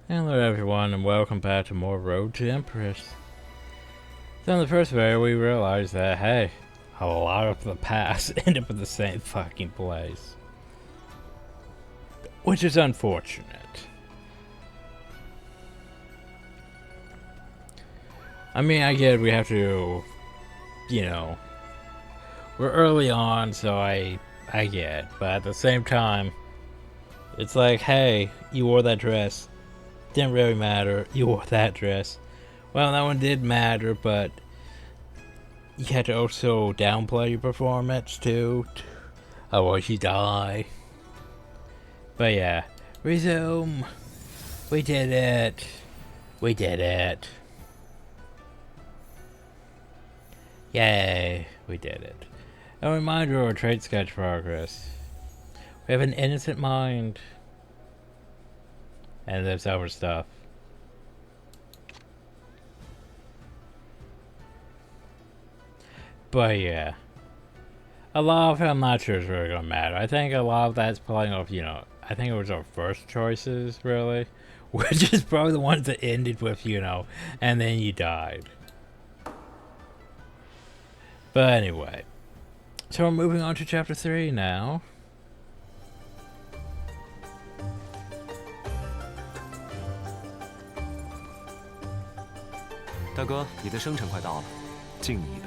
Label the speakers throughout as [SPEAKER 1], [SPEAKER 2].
[SPEAKER 1] Hello everyone and welcome back to more Road to Empress. So in the first video we realized that, hey, a lot of the paths end up in the same fucking place. Which is unfortunate. I mean, I get we have to, we're early on, so I get, but at the same time, it's like, hey, you wore that dress. Didn't really matter. You wore that dress. Well, that one did matter, but you had to also downplay your performance too. Otherwise you die. But yeah, resume. We did it. We did it. Yay, we did it. A reminder of our trade sketch progress. We have an innocent mind. And there's other stuff. But yeah. A lot of it I'm not sure is really gonna matter. I think a lot of that's playing off, I think it was our first choices, really. Which is probably the ones that ended with, and then you died. But anyway. So we're moving on to chapter 3 now.
[SPEAKER 2] 大哥，你的生辰快到了，敬你一杯。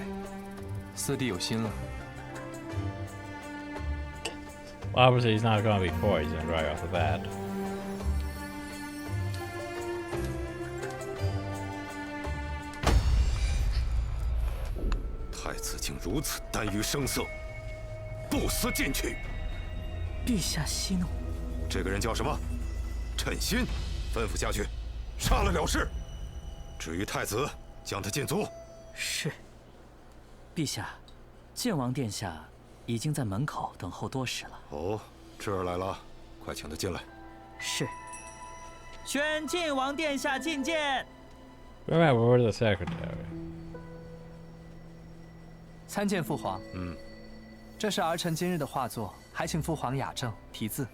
[SPEAKER 3] 四弟有心了。
[SPEAKER 1] Well, obviously he's not going to be poisoned right off the bat.
[SPEAKER 4] 太子竟如此耽于声色，不思进取。
[SPEAKER 5] 陛下息怒。
[SPEAKER 4] 这个人叫什么？称心。吩咐下去，杀了了事。 至于太子，将他禁足。
[SPEAKER 5] 是。陛下，晋王殿下已经在门口等候多时了。
[SPEAKER 4] 哦，这儿来了，快请他进来。
[SPEAKER 5] 是。宣晋王殿下觐见。
[SPEAKER 1] Remember, we're the secretary.
[SPEAKER 3] 参见父皇。这是儿臣今日的画作，还请父皇雅正题字。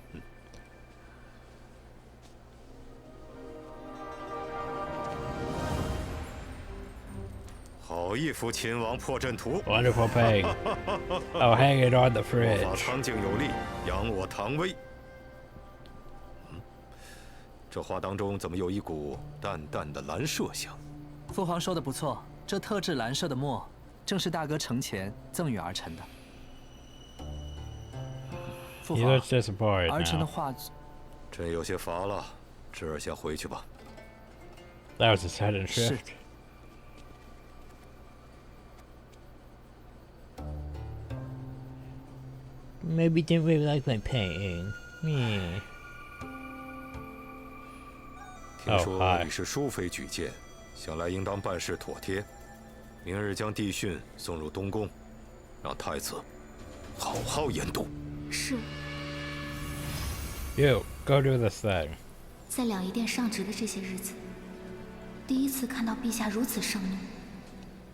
[SPEAKER 4] 好一幅秦王破阵图
[SPEAKER 1] Wonderful paint. I'll hang it on the
[SPEAKER 4] 魔
[SPEAKER 1] fridge.
[SPEAKER 4] 法苍劲有力，扬我唐威。这画当中怎么有一股淡淡的蓝麝香？
[SPEAKER 3] 父皇说的不错，这特制蓝色的墨，正是大哥成前赠予儿臣的。父
[SPEAKER 1] He
[SPEAKER 3] 皇，
[SPEAKER 1] looks disappointed
[SPEAKER 3] 儿臣的
[SPEAKER 1] now.
[SPEAKER 3] 画，
[SPEAKER 4] 朕有些乏了，侄儿先回去吧。
[SPEAKER 1] That was a sudden
[SPEAKER 3] 是
[SPEAKER 1] shift. Maybe didn't really like my painting. Me.
[SPEAKER 4] 听说
[SPEAKER 1] 嗨
[SPEAKER 4] 你是淑妃举荐，想来应当办事妥帖。明日将帝训送入东宫，让太子好好研读。
[SPEAKER 6] 是
[SPEAKER 1] You, go do this thing.
[SPEAKER 6] 在两仪殿上职的这些日子，第一次看到陛下如此盛怒。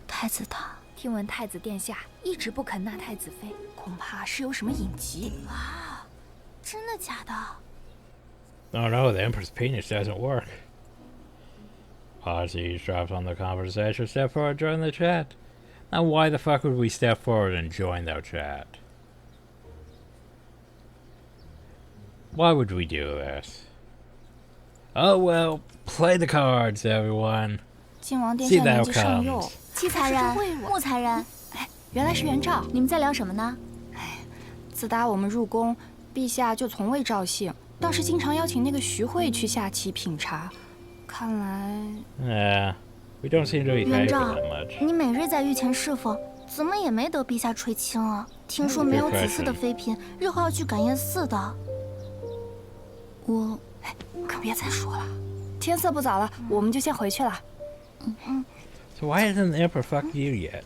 [SPEAKER 6] 太子他
[SPEAKER 7] 听闻太子殿下一直不肯纳太子妃，恐怕是有什么隐疾
[SPEAKER 6] 啊，真的假的？
[SPEAKER 1] Oh no, the Empress penis doesn't work. Ozzy drops on the conversation. Step forward, join the chat. Now why the fuck would we step forward and join their chat? Why would we do this? Oh well, play the cards, everyone.
[SPEAKER 7] 晋王殿
[SPEAKER 1] See
[SPEAKER 7] 下
[SPEAKER 1] the
[SPEAKER 7] 年纪尚幼，
[SPEAKER 1] outcomes.
[SPEAKER 6] 七才人、木才人，
[SPEAKER 7] 哎，原来是元照。
[SPEAKER 6] 你们在聊什么呢？
[SPEAKER 7] 自打我们入宫，陛下就从未召幸，倒是经常邀请那个徐惠去下棋品茶。看来，
[SPEAKER 1] Yeah, we don't seem to be
[SPEAKER 6] 元
[SPEAKER 1] favored
[SPEAKER 6] 照
[SPEAKER 1] that much.
[SPEAKER 6] 你每日在御前侍奉，怎么也没得陛下垂青啊？听说没有子嗣的妃嫔，日后要去感业寺的。我，
[SPEAKER 7] 可别再说了。天色不早了，我们就先回去了。
[SPEAKER 1] So why hasn't the Emperor fucked you yet?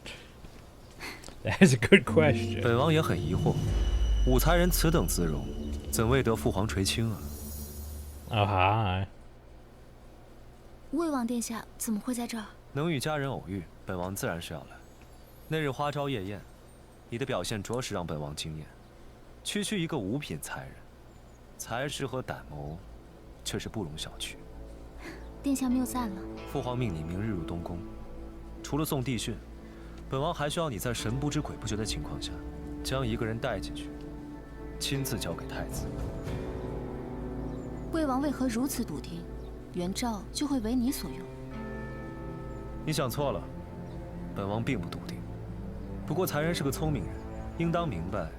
[SPEAKER 1] That is a good question.
[SPEAKER 2] 本王也很疑惑，武才人此等姿容，怎未得父皇垂青啊？
[SPEAKER 1] Oh hi.
[SPEAKER 6] 魏王殿下怎么会在这儿？
[SPEAKER 2] 能与家人偶遇，本王自然是要来。那日花朝夜宴，你的表现着实让本王惊艳。区区一个五品才人，才识和胆谋，却是不容小觑。
[SPEAKER 6] 殿下谬赞了。
[SPEAKER 2] 父皇命你明日入东宫，除了送帝训，本王还需要你在神不知鬼不觉的情况下，将一个人带进去，亲自交给太子。
[SPEAKER 6] 魏王为何如此笃定，元昭就会为你所用？
[SPEAKER 2] 你想错了，本王并不笃定。不过才人是个聪明人，应当明白，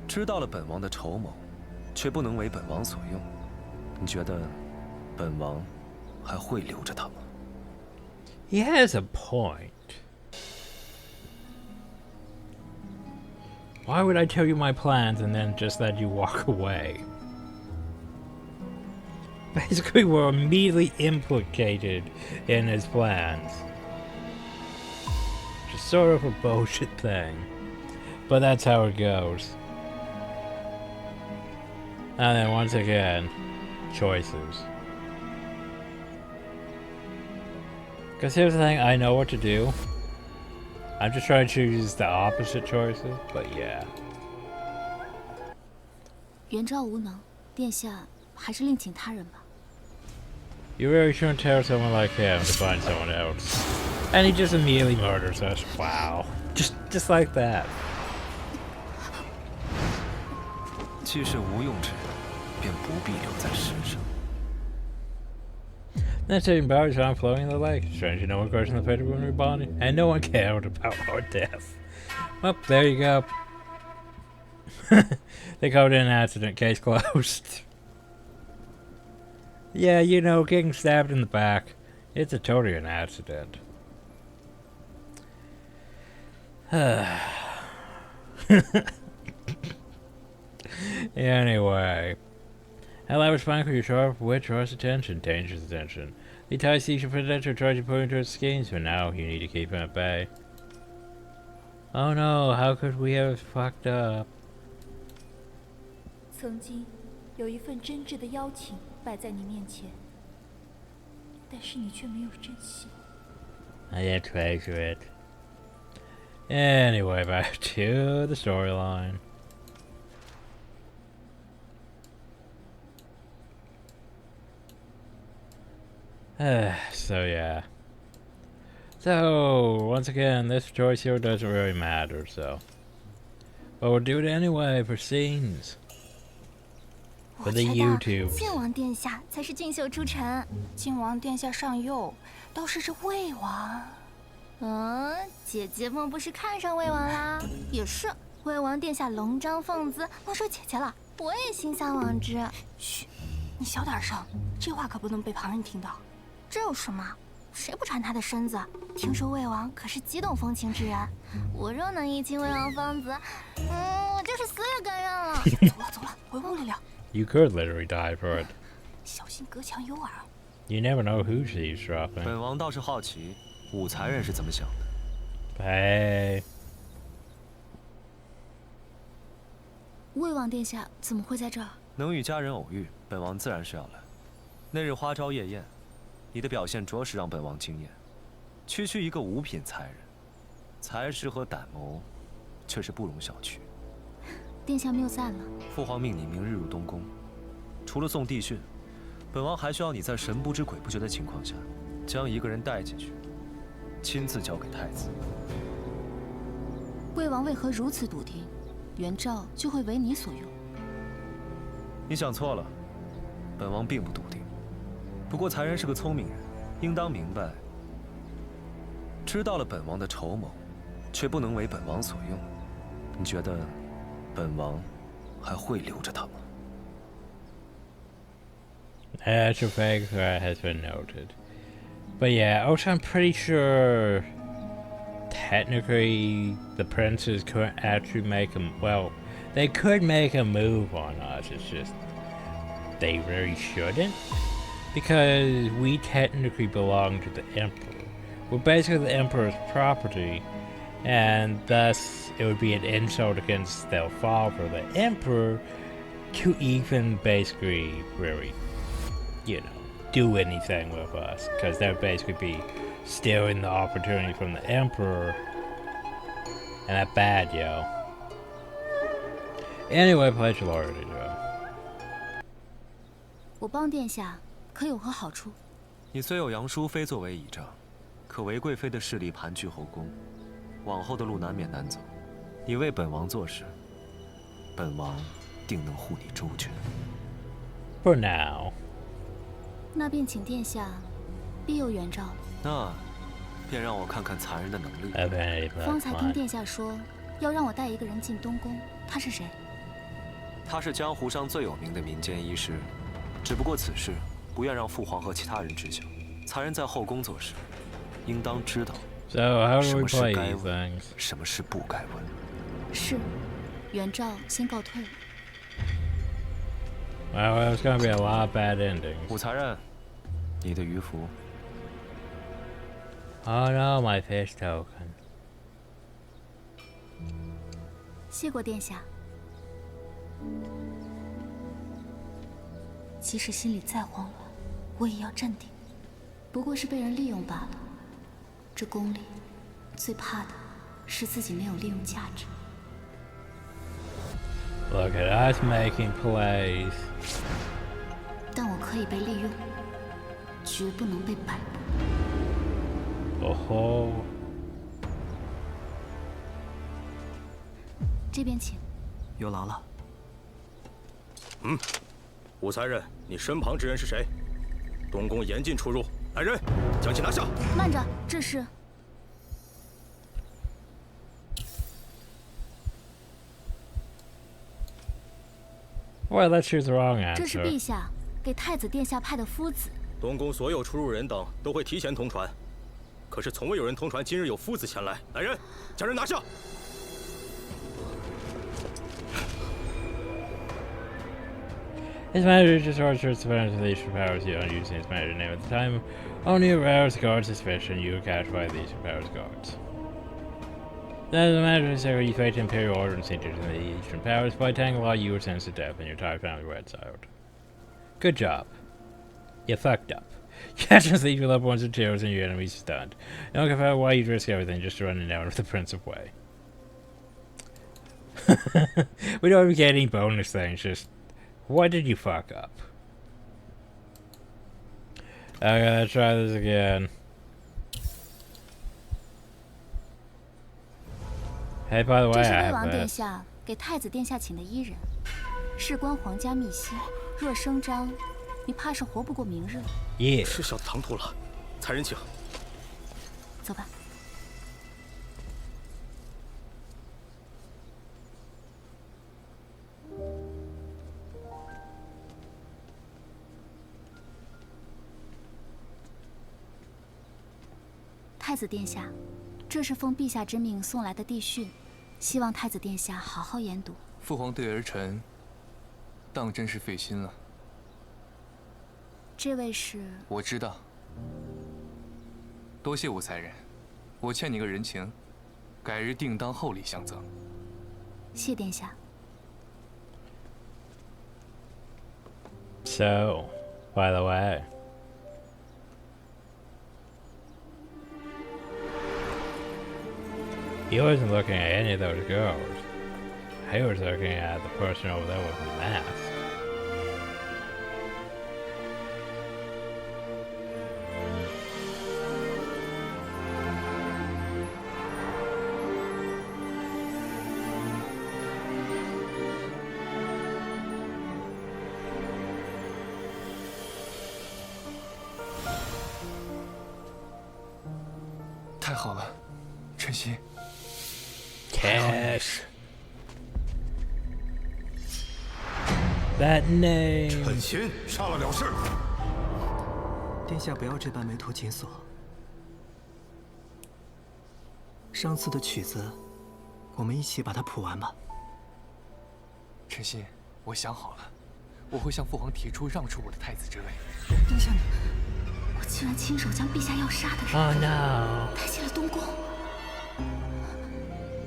[SPEAKER 2] 知道了本王的筹谋，却不能为本王所用。你觉得本王还会留着他吗？
[SPEAKER 1] He has a point. Why would I tell you my plans and then just let you walk away? Basically, we're immediately implicated in his plans. Just sort of a bullshit thing. But that's how it goes. And then once again, choices. Because here's the thing, I know what to do. I'm just trying to choose the opposite choices, but yeah.
[SPEAKER 6] 元昭无能，殿下还是另请他人吧。
[SPEAKER 1] You really shouldn't tell someone like him to find someone else. And he just immediately murders us. Wow. Just like that.
[SPEAKER 2] 既是无用之人，便不必留在世上。
[SPEAKER 1] Then taking Barry's on floating in the lake. Strange, no one questioned the fate of when rebonding, and no one cared about our death. Well, there you go. They called it an accident, case closed. Yeah, you know, getting stabbed in the back. It's a totally an accident. Anyway. Hello, was fine for your sharp wit draws attention, dangerous attention. The entire season potential tries to put into its schemes, but now you need to keep him at bay. Oh no, how could we have fucked up?
[SPEAKER 8] 曾经有一份真挚的邀请摆在你面前，但是你却没有珍惜。
[SPEAKER 1] I didn't treasure it. Anyway, back to the storyline. So yeah. So once again, this choice here doesn't really matter. So, but we'll do it anyway for scenes. For the YouTube.
[SPEAKER 6] 晋王殿下才是俊秀出尘。
[SPEAKER 7] 晋王殿下上右，倒是这魏王。
[SPEAKER 6] 姐姐莫不是看上魏王啦？也是，魏王殿下龙章凤姿，莫说姐姐了，我也心向往之。
[SPEAKER 7] 嘘，你小点声，这话可不能被旁人听到。
[SPEAKER 6] 这有什么？谁不馋他的身子？听说魏王可是极懂风情之人，我若能一亲魏王芳子，我就是死也甘愿了。
[SPEAKER 7] 走了，回屋里聊。
[SPEAKER 1] You could literally die for it.
[SPEAKER 7] 小心隔墙有耳。
[SPEAKER 1] You never know who she's dropping.
[SPEAKER 2] 本王倒是好奇，武才人是怎么想的。
[SPEAKER 1] Hey.
[SPEAKER 6] 魏王殿下怎么会在这儿？
[SPEAKER 2] 能与佳人偶遇，本王自然是要来。那日花朝夜宴。 你的表现着实让本王惊艳，区区一个五品才人，才识和胆谋，却是不容小觑。
[SPEAKER 6] 殿下谬赞了。
[SPEAKER 2] 父皇命你明日入东宫，除了送帝训，本王还需要你在神不知鬼不觉的情况下，将一个人带进去，亲自交给太子。
[SPEAKER 6] 魏王为何如此笃定，元昭就会为你所用？
[SPEAKER 2] 你想错了，本王并不笃定。 不过才人是个聪明人，应当明白，知道了本王的筹谋，却不能为本王所用。你觉得本王还会留着他吗？
[SPEAKER 1] That's a vague threat has been noted. But yeah, also I'm pretty sure technically the princes couldn't actually make a well, they could make a move on us. It's just they really shouldn't. Because we technically belong to the Emperor. We're basically the Emperor's property, and thus it would be an insult against their father, the Emperor, to even basically really, you know, do anything with us. Because that would basically be stealing the opportunity from the Emperor, and that's bad, yo. Anyway, pleasure Lord to do.
[SPEAKER 6] 我帮殿下可有何好处？
[SPEAKER 2] 你虽有杨淑妃作为倚仗，可韦贵妃的势力盘踞后宫，往后的路难免难走。你为本王做事，本王定能护你周全。
[SPEAKER 1] For now。
[SPEAKER 6] 那便请殿下庇佑元昭。
[SPEAKER 2] 那，便让我看看残人的能力。
[SPEAKER 6] 方才听殿下说，要让我带一个人进东宫，他是谁？
[SPEAKER 2] 他是江湖上最有名的民间医师，只不过此事不愿让父皇和其他人知晓。残人在后宫做事，应当知道什么事该问，什么事不该问。
[SPEAKER 6] 是，元昭先告退了。
[SPEAKER 1] Well, there's gonna be a lot of bad endings.
[SPEAKER 2] 武才人，你的鱼符。
[SPEAKER 1] Oh no, my fish token.
[SPEAKER 6] 谢过殿下。即使心里再慌乱，我也要镇定。不过是被人利用罢了。这宫里最怕的是自己没有利用价值。
[SPEAKER 1] Look at us making plays.
[SPEAKER 6] 但我可以被利用，绝不能被摆布。
[SPEAKER 1] 哦吼！
[SPEAKER 6] 这边请。
[SPEAKER 3] 有劳了。
[SPEAKER 4] 武才人，你身旁之人是谁？东宫严禁出入，来人，将其拿下。
[SPEAKER 6] 慢着，这是。
[SPEAKER 1] Well, let's choose the wrong
[SPEAKER 6] 这是
[SPEAKER 1] answer.
[SPEAKER 6] 陛下给太子殿下派的夫子。
[SPEAKER 4] 东宫所有出入人等都会提前通传，可是从未有人通传今日有夫子前来。来人，将人拿下。
[SPEAKER 1] His Majesty just ordered to defend the leash powers you on using his Majesty's name at the time. Only powers guard suspicion you were catched by these powers guards. Then the Majesty's secretary you faked imperial order and sent you to the Eastern powers. By tangle law you were sentenced to death and your entire family were exiled. Good job. You fucked up. You had to leave your loved ones in tears and your enemies stunned. I don't care why you'd risk everything just to run down with the Prince of Wei. We don't even get any bonus things, just why did you fuck up? Okay, let's try this again. Hey, by the way,
[SPEAKER 6] 这是
[SPEAKER 1] I
[SPEAKER 6] 魏
[SPEAKER 1] have
[SPEAKER 6] 王殿
[SPEAKER 1] this.
[SPEAKER 6] 下给太子殿下请的伊人，事关皇家秘辛，若声张，你怕是活不过明日了。
[SPEAKER 1] Yeah.
[SPEAKER 4] 是小的唐突了，才人请。
[SPEAKER 6] 走吧。太子殿下，这是奉陛下之命送来的帝训，希望太子殿下好好研读。
[SPEAKER 3] 父皇对儿臣，当真是费心了。
[SPEAKER 6] 这位是？
[SPEAKER 3] 我知道。多谢武才人，我欠你个人情，改日定当厚礼相赠。
[SPEAKER 6] 谢殿下。
[SPEAKER 1] So, by the way. He wasn't looking at any of those girls. He was looking at the person over there with the mask.
[SPEAKER 3] “太好了，晨曦。”
[SPEAKER 1] Cash. That name.
[SPEAKER 4] 陈心杀了了事。
[SPEAKER 9] 殿下不要这般眉头紧锁。上次的曲子，我们一起把它谱完吧。
[SPEAKER 3] 晨曦，我想好了，我会向父皇提出让出我的太子之位。
[SPEAKER 6] 殿下，我竟然亲手将陛下要杀的人
[SPEAKER 1] Oh no.
[SPEAKER 6] 带进了东宫。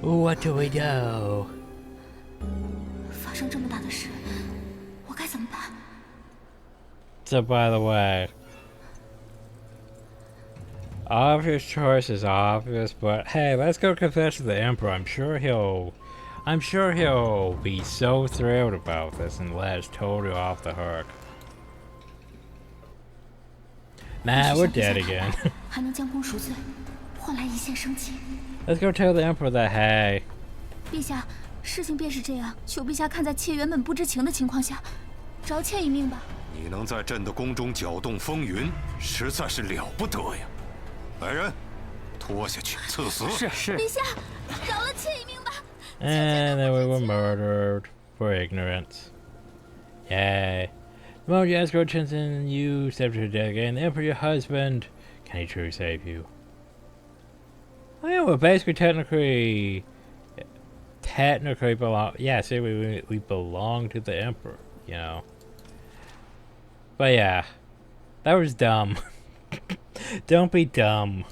[SPEAKER 1] What do we do?
[SPEAKER 6] 发生这么大的事，我该怎么办？
[SPEAKER 1] So, by the way, obvious choice is obvious, but hey, let's go confess to the Emperor. I'm sure he'll be so thrilled about this and let us totally off the hook. Nah, we're dead again.
[SPEAKER 6] 还能将功赎罪，换来一线生机。
[SPEAKER 1] Let's go tell the Emperor that, hey.
[SPEAKER 6] 陛下，事情便是这样，求陛下看在妾原本不知情的情况下，饶妾一命吧。
[SPEAKER 4] 你能在朕的宫中搅动风云，实在是了不得呀！来人，拖下去赐死。
[SPEAKER 3] 是。
[SPEAKER 6] 陛下，饶了妾一命吧。
[SPEAKER 1] And then we were murdered for ignorance. Yay. The moment you ask your attention, you step to death again. The Emperor, your husband, can he truly save you? Oh yeah, we're basically technically belong. Yeah, see, we belong to the Emperor, you know. But yeah, that was dumb. Don't be dumb.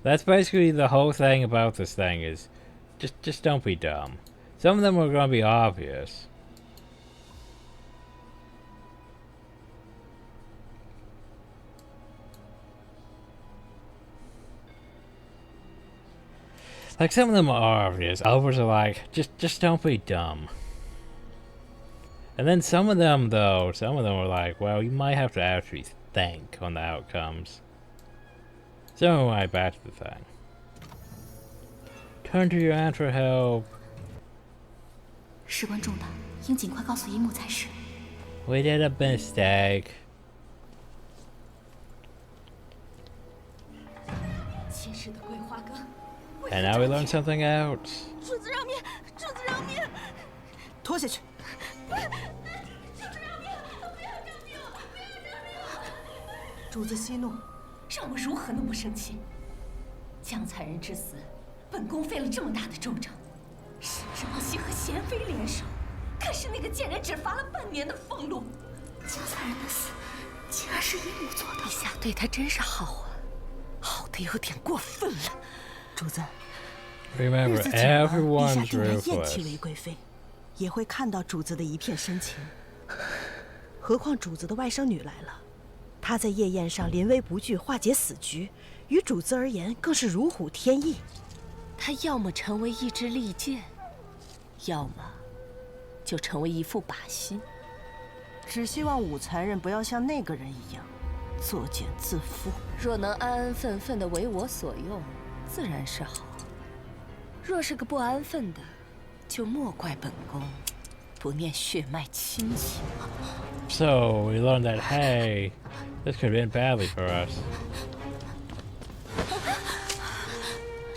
[SPEAKER 1] That's basically the whole thing about this thing is just don't be dumb. Some of them are going to be obvious. Like, some of them are obvious. Others are like, just don't be dumb. And then some of them were like, well, you might have to actually think on the outcomes. So anyway, back to the thing. Turn to your aunt for help.
[SPEAKER 6] 事关重大，应尽快告诉姨母才是。
[SPEAKER 1] We did a mistake.
[SPEAKER 6] 前世的桂花羹。
[SPEAKER 1] And now we learned something else.
[SPEAKER 6] 主子饶命！主子饶命！
[SPEAKER 3] 拖下去。
[SPEAKER 10] 主子息怒，
[SPEAKER 8] 让我如何能不生气？江才人之死，本宫费了这么大的周章，甚至帮西和贤妃联手，可是那个贱人只罚了半年的俸禄。
[SPEAKER 6] 江才人的死，竟然是姨母做的。
[SPEAKER 8] 陛下对她真是好啊，好的有点过分了。
[SPEAKER 10] 主子，
[SPEAKER 1] Remember,
[SPEAKER 10] 日子久了，陛下
[SPEAKER 1] everyone's
[SPEAKER 10] 定然厌弃
[SPEAKER 1] ruthless.
[SPEAKER 10] 韦贵妃，也会看到主子的一片深情。何况主子的外甥女来了，她在夜宴上临危不惧，化解死局，于主子而言更是如虎添翼。
[SPEAKER 8] 她要么成为一支利剑，要么就成为一副把戏。
[SPEAKER 10] 只希望武才人不要像那个人一样，作茧自缚。
[SPEAKER 8] 若能安安分分的为我所用，自然是好；若是个不安分的，就莫怪本宫不念血脉亲情。
[SPEAKER 1] So we learned that, hey, this could have been badly for us.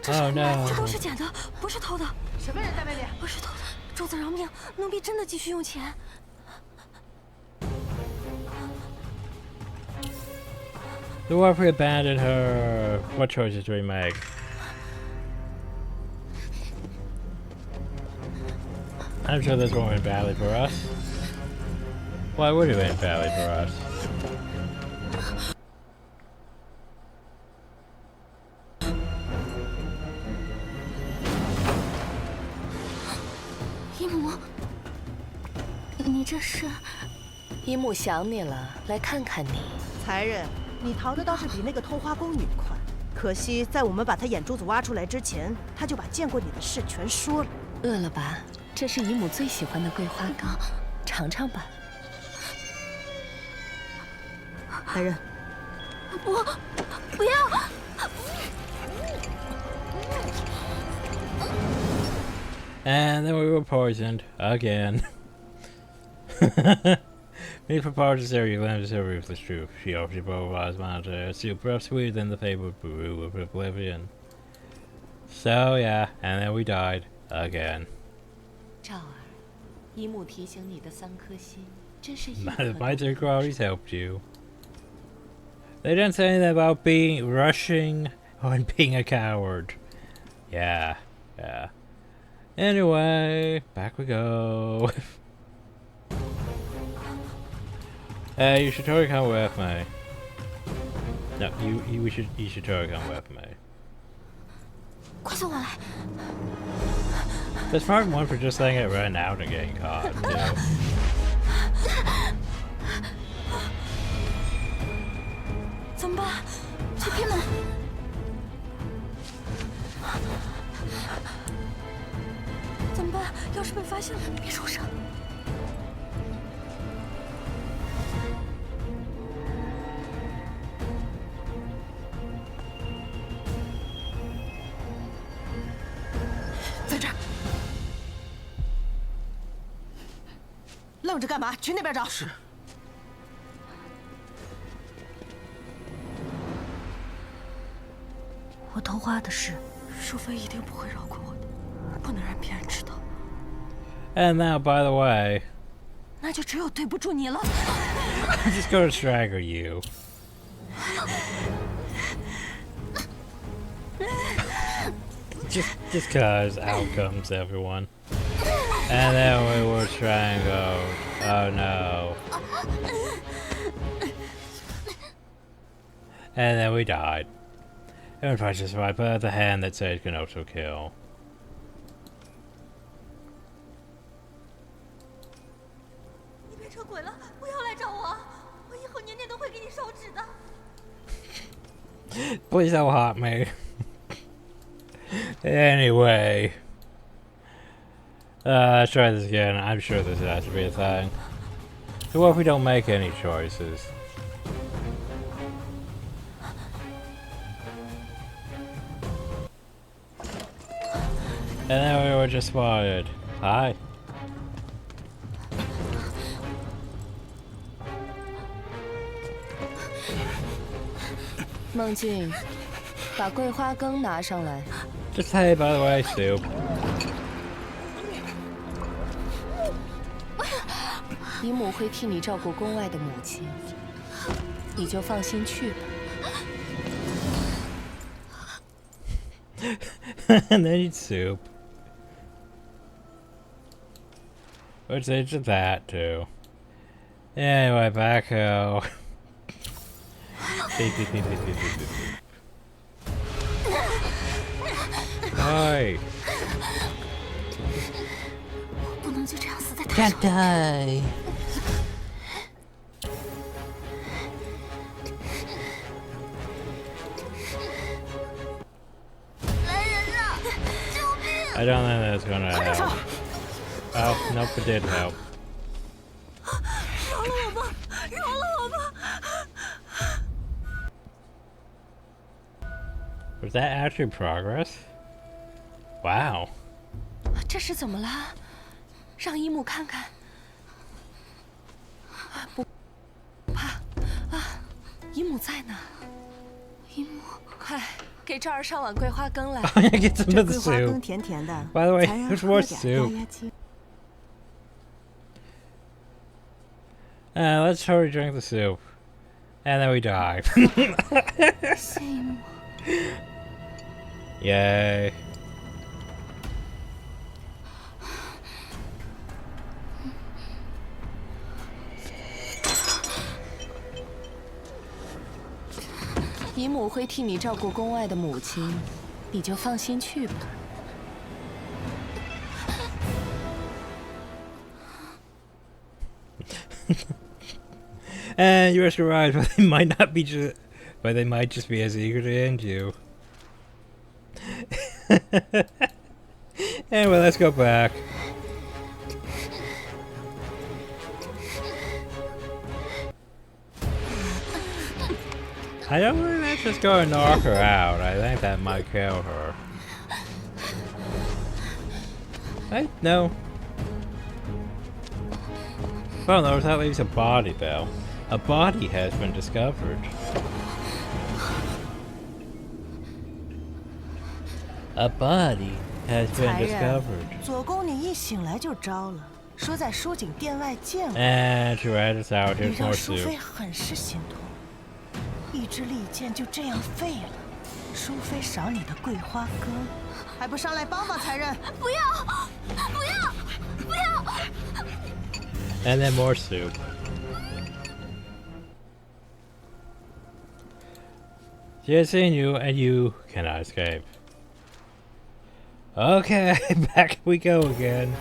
[SPEAKER 1] Oh
[SPEAKER 6] 这
[SPEAKER 1] no.
[SPEAKER 6] 都是捡的，不是偷的。什么人在外面？不是偷的，主子饶命，奴婢真的急需用钱。
[SPEAKER 1] The warfare abandoned her. What choices do we make? I'm sure this won't end badly for us. Why would it end badly for us?
[SPEAKER 6] 姨母，你这是？
[SPEAKER 8] 姨母想你了，来看看你。
[SPEAKER 10] 才人，你逃的倒是比那个偷花宫女快。可惜在我们把她眼珠子挖出来之前，她就把见过你的事全说了。
[SPEAKER 8] 饿了吧？这是姨母最喜欢的桂花羹，尝尝吧。
[SPEAKER 10] 来人，
[SPEAKER 6] 不要！
[SPEAKER 1] And then we were poisoned again. Me for part of the series, Lamb is so ruthless truth. She offers you both wise monitor, soup perhaps sweeter than the fabled brew of oblivion. So yeah, and then we died again.
[SPEAKER 8] 赵儿，姨母提醒你的3颗心，真是一
[SPEAKER 1] My two qualities helped you. They didn't say anything about being rushing or being a coward. Yeah. Anyway, back we go. You should totally come with me. No, you should totally come with me.
[SPEAKER 6] 快随我来！
[SPEAKER 1] The smart one for just letting it run out and getting caught, too.
[SPEAKER 6] 怎么办？去偏门！怎么办？要是被发现了，别出声。
[SPEAKER 10] 愣着干嘛？去那边找。
[SPEAKER 9] 是。
[SPEAKER 10] 我偷花的事，淑妃一定不会饶过我的，不能让别人知道。
[SPEAKER 1] And now, by the way,
[SPEAKER 10] 那就只有对不住你了。
[SPEAKER 1] I'm just gonna strangle you. just cause outcomes, everyone. And then we were strangled. Oh no. And then we died. And we just survived, but the hand that says can also kill.
[SPEAKER 8] 你变成鬼了，不要来找我，我以后年年都会给你烧纸的。
[SPEAKER 1] Please don't hurt me. Anyway. Let's try this again. I'm sure this has to be a thing. So what if we don't make any choices? And then we were just spotted. Hi.
[SPEAKER 11] 孟俊，把桂花羹拿上来。
[SPEAKER 1] Just hey, by the way, soup.
[SPEAKER 11] 姨母会替你照顾宫外的母亲，你就放心去吧。
[SPEAKER 1] And then eat soup. Which they did that too. Anyway, back home. Beep, beep, beep, beep, beep, beep, beep. Hi.
[SPEAKER 6] 不能就这样死在台
[SPEAKER 1] Can't
[SPEAKER 6] 上。
[SPEAKER 1] die.
[SPEAKER 6] 来人呐！救命！
[SPEAKER 1] I don't think that's gonna help. Oh, nope, it did help.
[SPEAKER 8] 饶了我吧，饶了我吧！
[SPEAKER 1] Was that actually progress? Wow.
[SPEAKER 11] 这是怎么了？让姨母看看。不怕啊，姨母在呢。姨母，快给这儿上碗桂花羹来。
[SPEAKER 1] Get some
[SPEAKER 10] 这
[SPEAKER 1] of the
[SPEAKER 10] 桂花羹
[SPEAKER 1] soup.
[SPEAKER 10] 甜甜的，
[SPEAKER 1] By the way,
[SPEAKER 10] 才让
[SPEAKER 1] who's
[SPEAKER 10] 喝
[SPEAKER 1] more
[SPEAKER 10] 点
[SPEAKER 1] soup?
[SPEAKER 10] 压压惊。
[SPEAKER 1] Let's hurry drink the soup. And then we die.
[SPEAKER 6] 谢姨母。
[SPEAKER 1] Yay.
[SPEAKER 11] 姨母会替你照顾宫外的母亲，你就放心去吧。
[SPEAKER 1] And you're right, but they might not be just, but they might just be as eager to end you. Anyway, let's go back. I don't think that's just gonna knock her out. I think that might kill her. No. Oh no, that leaves a body bell. A body has been discovered. A body has been
[SPEAKER 10] 才人，
[SPEAKER 1] discovered.
[SPEAKER 10] 左公你一醒来就招了，说在书景殿外见我，
[SPEAKER 1] And to add us out,
[SPEAKER 10] 你
[SPEAKER 1] here's
[SPEAKER 10] 让
[SPEAKER 1] more
[SPEAKER 10] 淑
[SPEAKER 1] soup.
[SPEAKER 10] 妃很是心痛。一支利剑就这样废了，淑妃赏你的桂花羹，还不上来帮帮才人？
[SPEAKER 6] 不要！不要！不要！
[SPEAKER 1] And then more soup. She has seen you, and you cannot escape. Okay, back we go again.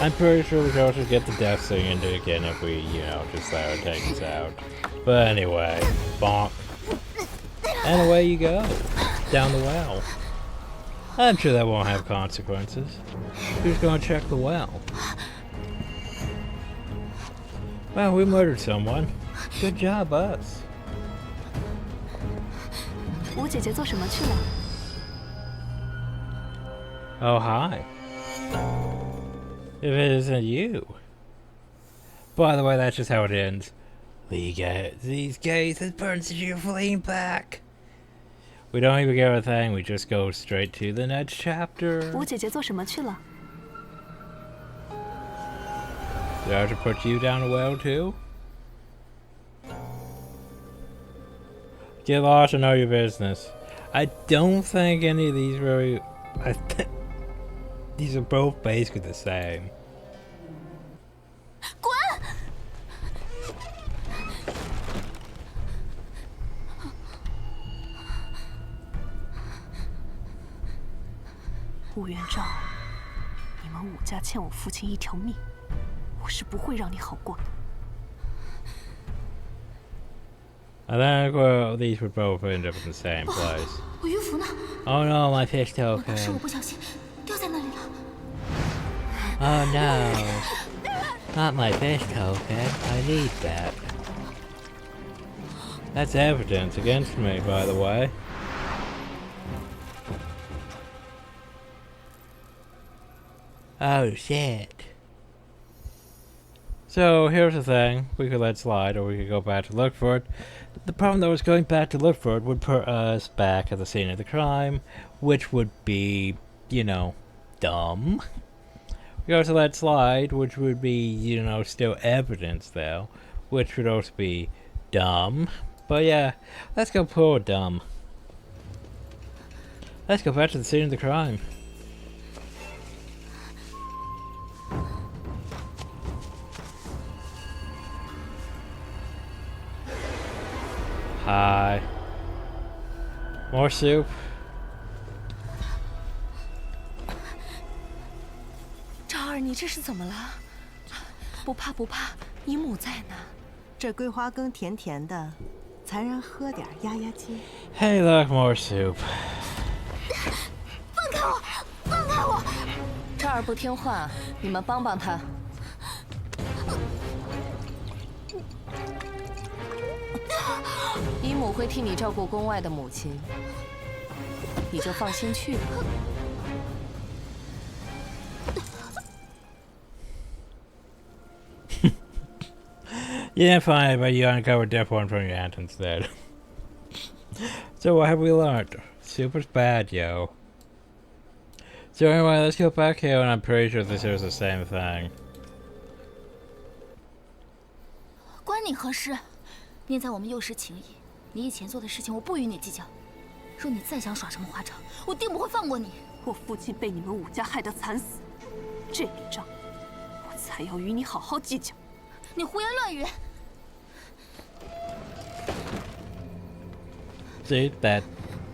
[SPEAKER 1] I'm pretty sure the girls would get the death thing into it again if we, you know, just let her take us out. But anyway, bonk. And away you go. Down the well. I'm sure that won't have consequences. Who's gonna check the well? Well, we murdered someone. Good job, us.
[SPEAKER 11] 吴姐姐做什么去了？
[SPEAKER 1] Oh, hi. if it isn't you. By the way, that's just how it ends. These gates burns your flame back. We don't even get a thing, we just go straight to the next chapter.
[SPEAKER 11] 吴姐姐做什么去了？
[SPEAKER 1] Do I have to put you down a well too? Get lost and know your business. I don't think any of these really... these are both basically the same.
[SPEAKER 6] 滚！
[SPEAKER 11] 吴元璋，你们武家欠我父亲一条命，我是不会让你好过的。
[SPEAKER 1] I think well, these would both end up in the same place.
[SPEAKER 6] 我鱼符呢？
[SPEAKER 1] Oh no, my fish
[SPEAKER 6] 难道
[SPEAKER 1] token.
[SPEAKER 6] 是我不小心掉在那里了？
[SPEAKER 1] Oh no. Not my fish token. I need that. That's evidence against me, by the way. Oh shit. So here's the thing, we could let slide or we could go back to look for it. The problem though is going back to look for it would put us back at the scene of the crime, which would be, you know, dumb. We go to let slide, which would be, you know, still evidence though, which would also be dumb. But yeah, let's go pull dumb. Let's go back to the scene of the crime. Hi. More soup?
[SPEAKER 11] 昭儿，你这是怎么了？不怕不怕，姨母在呢。
[SPEAKER 10] 这桂花羹甜甜的，才然喝点压压惊。
[SPEAKER 1] Hey, look, more soup.
[SPEAKER 6] 放开我！放开我！
[SPEAKER 11] 昭儿不听话，你们帮帮她。姨母会替你照顾宫外的母亲，你就放心去吧。
[SPEAKER 1] You didn't find it, but you uncovered death one from your aunt instead. So what have we learned? Super's bad, yo. So anyway, let's go back here, and I'm pretty sure this is the same thing.
[SPEAKER 6] 关你何事？念在我们幼时情谊，你以前做的事情我不与你计较。若你再想耍什么花招，我定不会放过你。
[SPEAKER 11] 我父亲被你们武家害得惨死，这笔账我才要与你好好计较。
[SPEAKER 6] 你胡言乱语！
[SPEAKER 1] See, that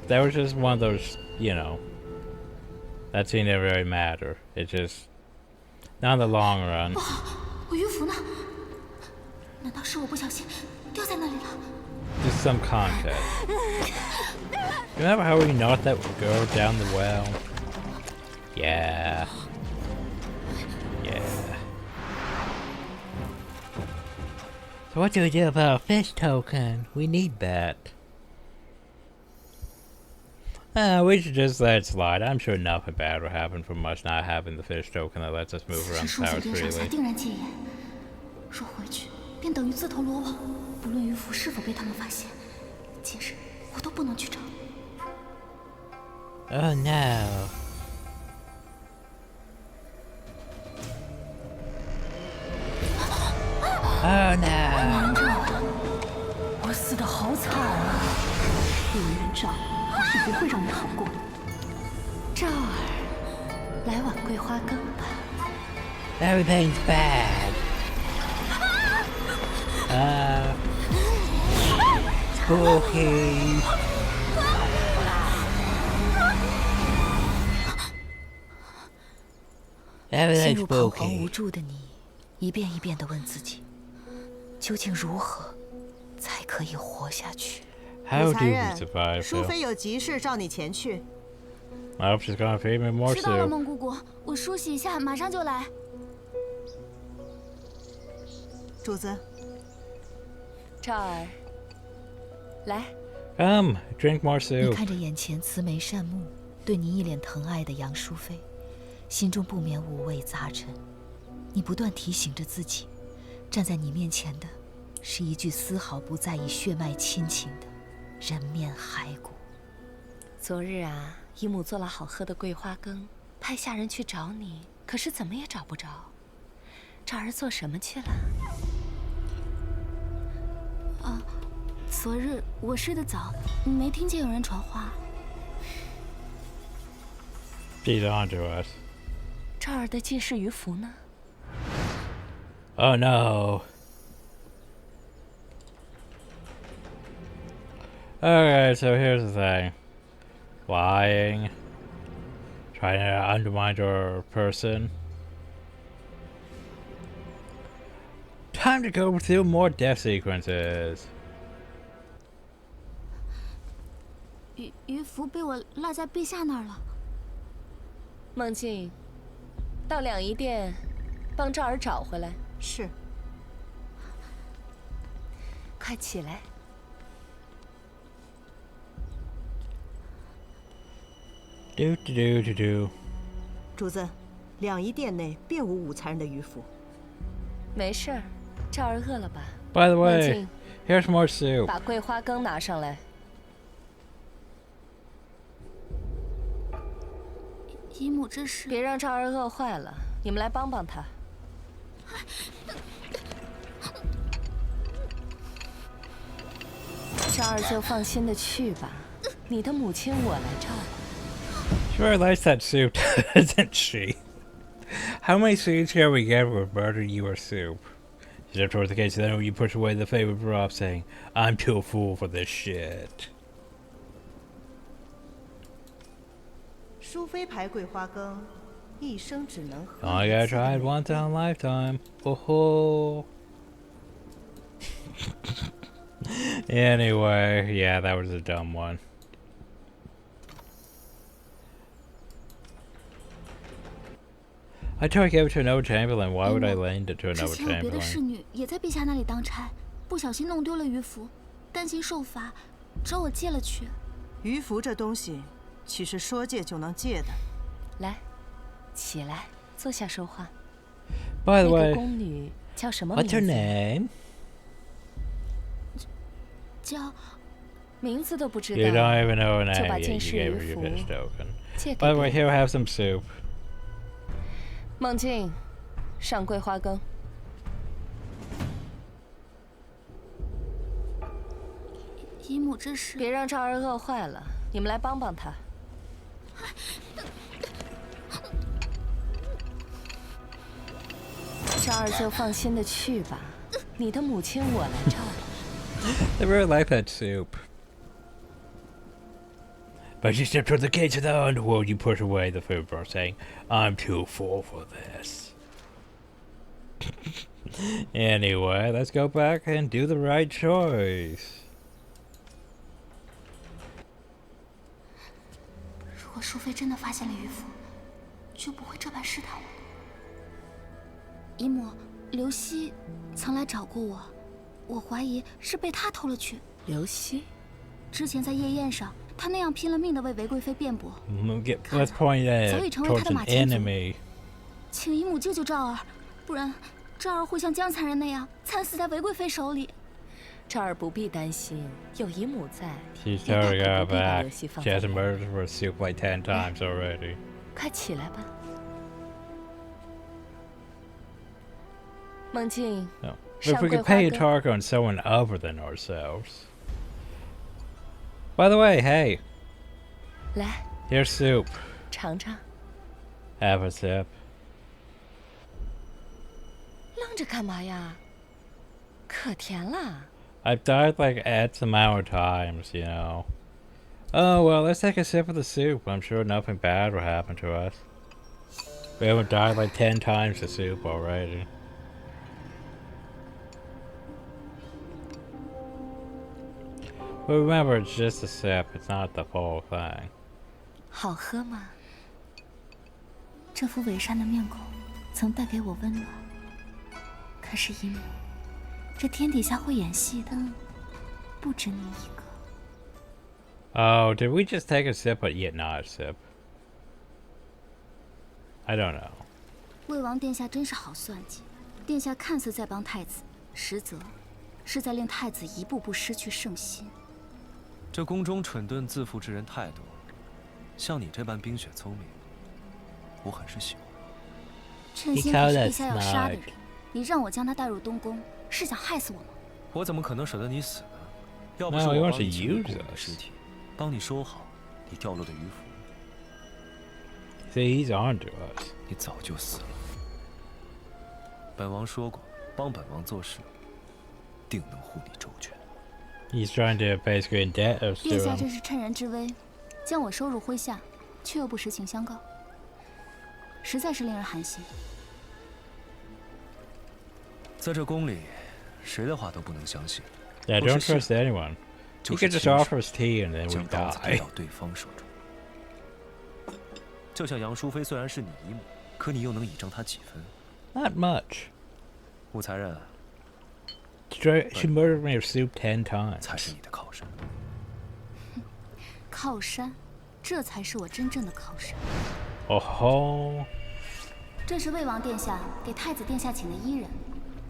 [SPEAKER 1] was just one of those, you know, that scene didn't really matter. It just, not in the long run.
[SPEAKER 6] 我鱼符呢？难道是我不小心掉在那里了？
[SPEAKER 1] Just some context. Remember how we knocked that girl down the well? Yeah. Yeah. So what do we do about a fish token? We need that. We should just let it slide. I'm sure nothing bad will happen from us not having the fish token that lets us move around the tower freely.
[SPEAKER 6] 定然戒严。若回去，便等于自投罗网。不论渔夫是否被他们发现，今日我都不能去找。
[SPEAKER 1] Oh no. Oh no.
[SPEAKER 11] 我死得好惨啊！陆元璋，我是不会让你好过的。
[SPEAKER 8] 赵儿，来碗桂花羹吧。
[SPEAKER 1] Everything's bad. Spooky.
[SPEAKER 8] 陷入彷徨无助的你，一遍一遍地问自己，究竟如何才可以活下去？
[SPEAKER 1] How do we survive?
[SPEAKER 10] 淑妃有急事召你前去。
[SPEAKER 1] I hope she's gonna feed me more
[SPEAKER 6] 知道了，
[SPEAKER 1] soup.
[SPEAKER 6] 孟姑姑，我梳洗一下，马上就来。
[SPEAKER 10] 主子，
[SPEAKER 11] 赵儿，来，
[SPEAKER 1] Come, drink more
[SPEAKER 8] 你
[SPEAKER 1] soup.
[SPEAKER 8] 看着眼前慈眉善目、对你一脸疼爱的杨淑妃，心中不免五味杂陈。
[SPEAKER 12] 你不断提醒着自己，站在你面前的，是一具丝毫不在意血脉亲情的人面骸骨。
[SPEAKER 11] 昨日啊，姨母做了好喝的桂花羹，派下人去找你，可是怎么也找不着。赵儿做什么去了？
[SPEAKER 6] 啊，昨日我睡得早，没听见有人传话。
[SPEAKER 1] She's on to us.
[SPEAKER 11] 赵儿的记事鱼符呢？
[SPEAKER 1] Oh no. Okay, so here's the thing. Lying. Trying to undermine your person. Time to go through more death sequences.
[SPEAKER 6] 鱼符被我落在陛下那儿了。
[SPEAKER 11] 梦境，到两仪殿，帮赵儿找回来。
[SPEAKER 10] 是。
[SPEAKER 11] 快起来！
[SPEAKER 1] Do.
[SPEAKER 10] 主子，两仪殿内并无武才人的鱼符。
[SPEAKER 11] 没事儿，赵儿饿了吧
[SPEAKER 1] By the
[SPEAKER 11] 梦
[SPEAKER 1] way,
[SPEAKER 11] 境，
[SPEAKER 1] here's more soup.
[SPEAKER 11] 把桂花羹拿上来。
[SPEAKER 6] 姨母，这是……
[SPEAKER 11] 别让赵儿饿坏了，你们来帮帮他。赵儿就放心的去吧，你的母亲我来照顾。
[SPEAKER 1] She really likes that soup, doesn't she? How many scenes can we get with murder you or soup? She stepped towards the case, then you push away the favorite prop, saying, I'm too full for this shit.
[SPEAKER 10] 淑妃牌桂花羹，一生只能喝。
[SPEAKER 1] Only gotta try it once in a lifetime. Oh. Anyway, yeah, that was a dumb one. I tried to give it to another chamberlain. Why would I lend it to another
[SPEAKER 6] 之前有别的侍
[SPEAKER 1] chamberlain?
[SPEAKER 6] 女也在陛下那里当差，不小心弄丢了鱼符，担心受罚，找我借了去。
[SPEAKER 10] 鱼符这东西，岂是说借就能借的？
[SPEAKER 11] 来，起来，坐下说话。
[SPEAKER 1] By the
[SPEAKER 11] 那
[SPEAKER 1] way,
[SPEAKER 11] 个宫女叫什么名
[SPEAKER 1] what's
[SPEAKER 11] 字
[SPEAKER 1] her name?
[SPEAKER 6] 叫
[SPEAKER 11] 名字都不知道，
[SPEAKER 1] You don't even know her
[SPEAKER 11] 就
[SPEAKER 1] name.
[SPEAKER 11] 把
[SPEAKER 1] Yeah,
[SPEAKER 11] 见
[SPEAKER 1] you
[SPEAKER 11] 识
[SPEAKER 1] gave
[SPEAKER 11] 鱼
[SPEAKER 1] her your
[SPEAKER 11] 符
[SPEAKER 1] fish token.
[SPEAKER 11] 借给
[SPEAKER 1] By the way,
[SPEAKER 11] 别
[SPEAKER 1] here
[SPEAKER 11] 人。
[SPEAKER 1] have some soup.
[SPEAKER 11] 梦境，上桂花羹。
[SPEAKER 6] 姨母，这是……
[SPEAKER 11] 别让赵儿饿坏了，你们来帮帮他。赵儿就放心的去吧，你的母亲我来照顾。
[SPEAKER 1] They really like that soup. But she stepped toward the gates of the underworld. You push away the food bar, saying, I'm too full for this. Anyway, let's go back and do the right choice.
[SPEAKER 6] 如果淑妃真的发现了鱼符，就不会这般试探我。姨母，刘熙曾来找过我，我怀疑是被他偷了去。
[SPEAKER 11] 刘熙，
[SPEAKER 6] 之前在夜宴上，他那样拼了命的为韦贵妃辩驳，
[SPEAKER 1] Let's point
[SPEAKER 6] 早已
[SPEAKER 1] it
[SPEAKER 6] 成为他
[SPEAKER 1] towards
[SPEAKER 6] 的
[SPEAKER 1] an
[SPEAKER 6] 马前卒。
[SPEAKER 1] enemy.
[SPEAKER 6] 请姨母救救赵儿，不然赵儿会像江残人那样惨死在韦贵妃手里。
[SPEAKER 11] 赵儿不必担心，有姨母在，
[SPEAKER 1] She's
[SPEAKER 11] 也大
[SPEAKER 1] totally
[SPEAKER 11] 可
[SPEAKER 1] got
[SPEAKER 11] 不必把
[SPEAKER 1] back.
[SPEAKER 11] 刘熙放
[SPEAKER 1] She
[SPEAKER 11] 在
[SPEAKER 1] hasn't
[SPEAKER 11] 眼里。
[SPEAKER 1] murdered for soup like 10 times already.
[SPEAKER 11] 快起来吧，梦境。
[SPEAKER 1] No. If we could pay a target on someone other than ourselves. By the way, hey.
[SPEAKER 11] 来，
[SPEAKER 1] Here's soup.
[SPEAKER 11] 尝尝。
[SPEAKER 1] Have a sip.
[SPEAKER 11] 愣着干嘛呀？可甜了。
[SPEAKER 1] I've died like X amount of times, you know. Oh, well, let's take a sip of the soup. I'm sure nothing bad will happen to us. We haven't died like 10 times the soup already. But remember, it's just a sip. It's not the full thing.
[SPEAKER 11] 好喝吗？
[SPEAKER 6] 这副伪善的面孔曾带给我温暖，可是姨母，这天底下会演戏的不止你一个。
[SPEAKER 1] Oh, did we just take a sip but yet not a sip? I don't know.
[SPEAKER 6] 魏王殿下真是好算计，殿下看似在帮太子，实则是在令太子一步步失去圣心。
[SPEAKER 2] 这宫中蠢钝自负之人太多，像你这般冰雪聪明，我很是喜欢。
[SPEAKER 6] 趁心可是陛下要杀的人，你让我将他带入东宫，是想害死我吗？
[SPEAKER 2] 我怎么可能舍得你死呢？要不是我帮你清理过你的尸体，帮你收好你掉落的鱼符。
[SPEAKER 1] See, he's on to us.
[SPEAKER 2] 你早就死了。本王说过，帮本王做事，定能护你周全。
[SPEAKER 1] He's trying to basically indebt us to him.
[SPEAKER 6] 殿下这是趁人之危，将我收入麾下，却又不实情相告，实在是令人寒心。
[SPEAKER 2] 在这宫里，谁的话都不能相信。
[SPEAKER 1] Yeah, don't trust anyone. He could just offer us tea and then we die.
[SPEAKER 2] 到对方手中。就像杨淑妃虽然是你姨母，可你又能倚仗她几分
[SPEAKER 1] ？Not much.
[SPEAKER 2] 武才人。
[SPEAKER 1] She murdered me of soup 10 times.
[SPEAKER 2] 才是你的靠山。
[SPEAKER 6] 靠山，这才是我真正的靠山。
[SPEAKER 1] 哦吼！
[SPEAKER 6] 这是魏王殿下给太子殿下请的伊人。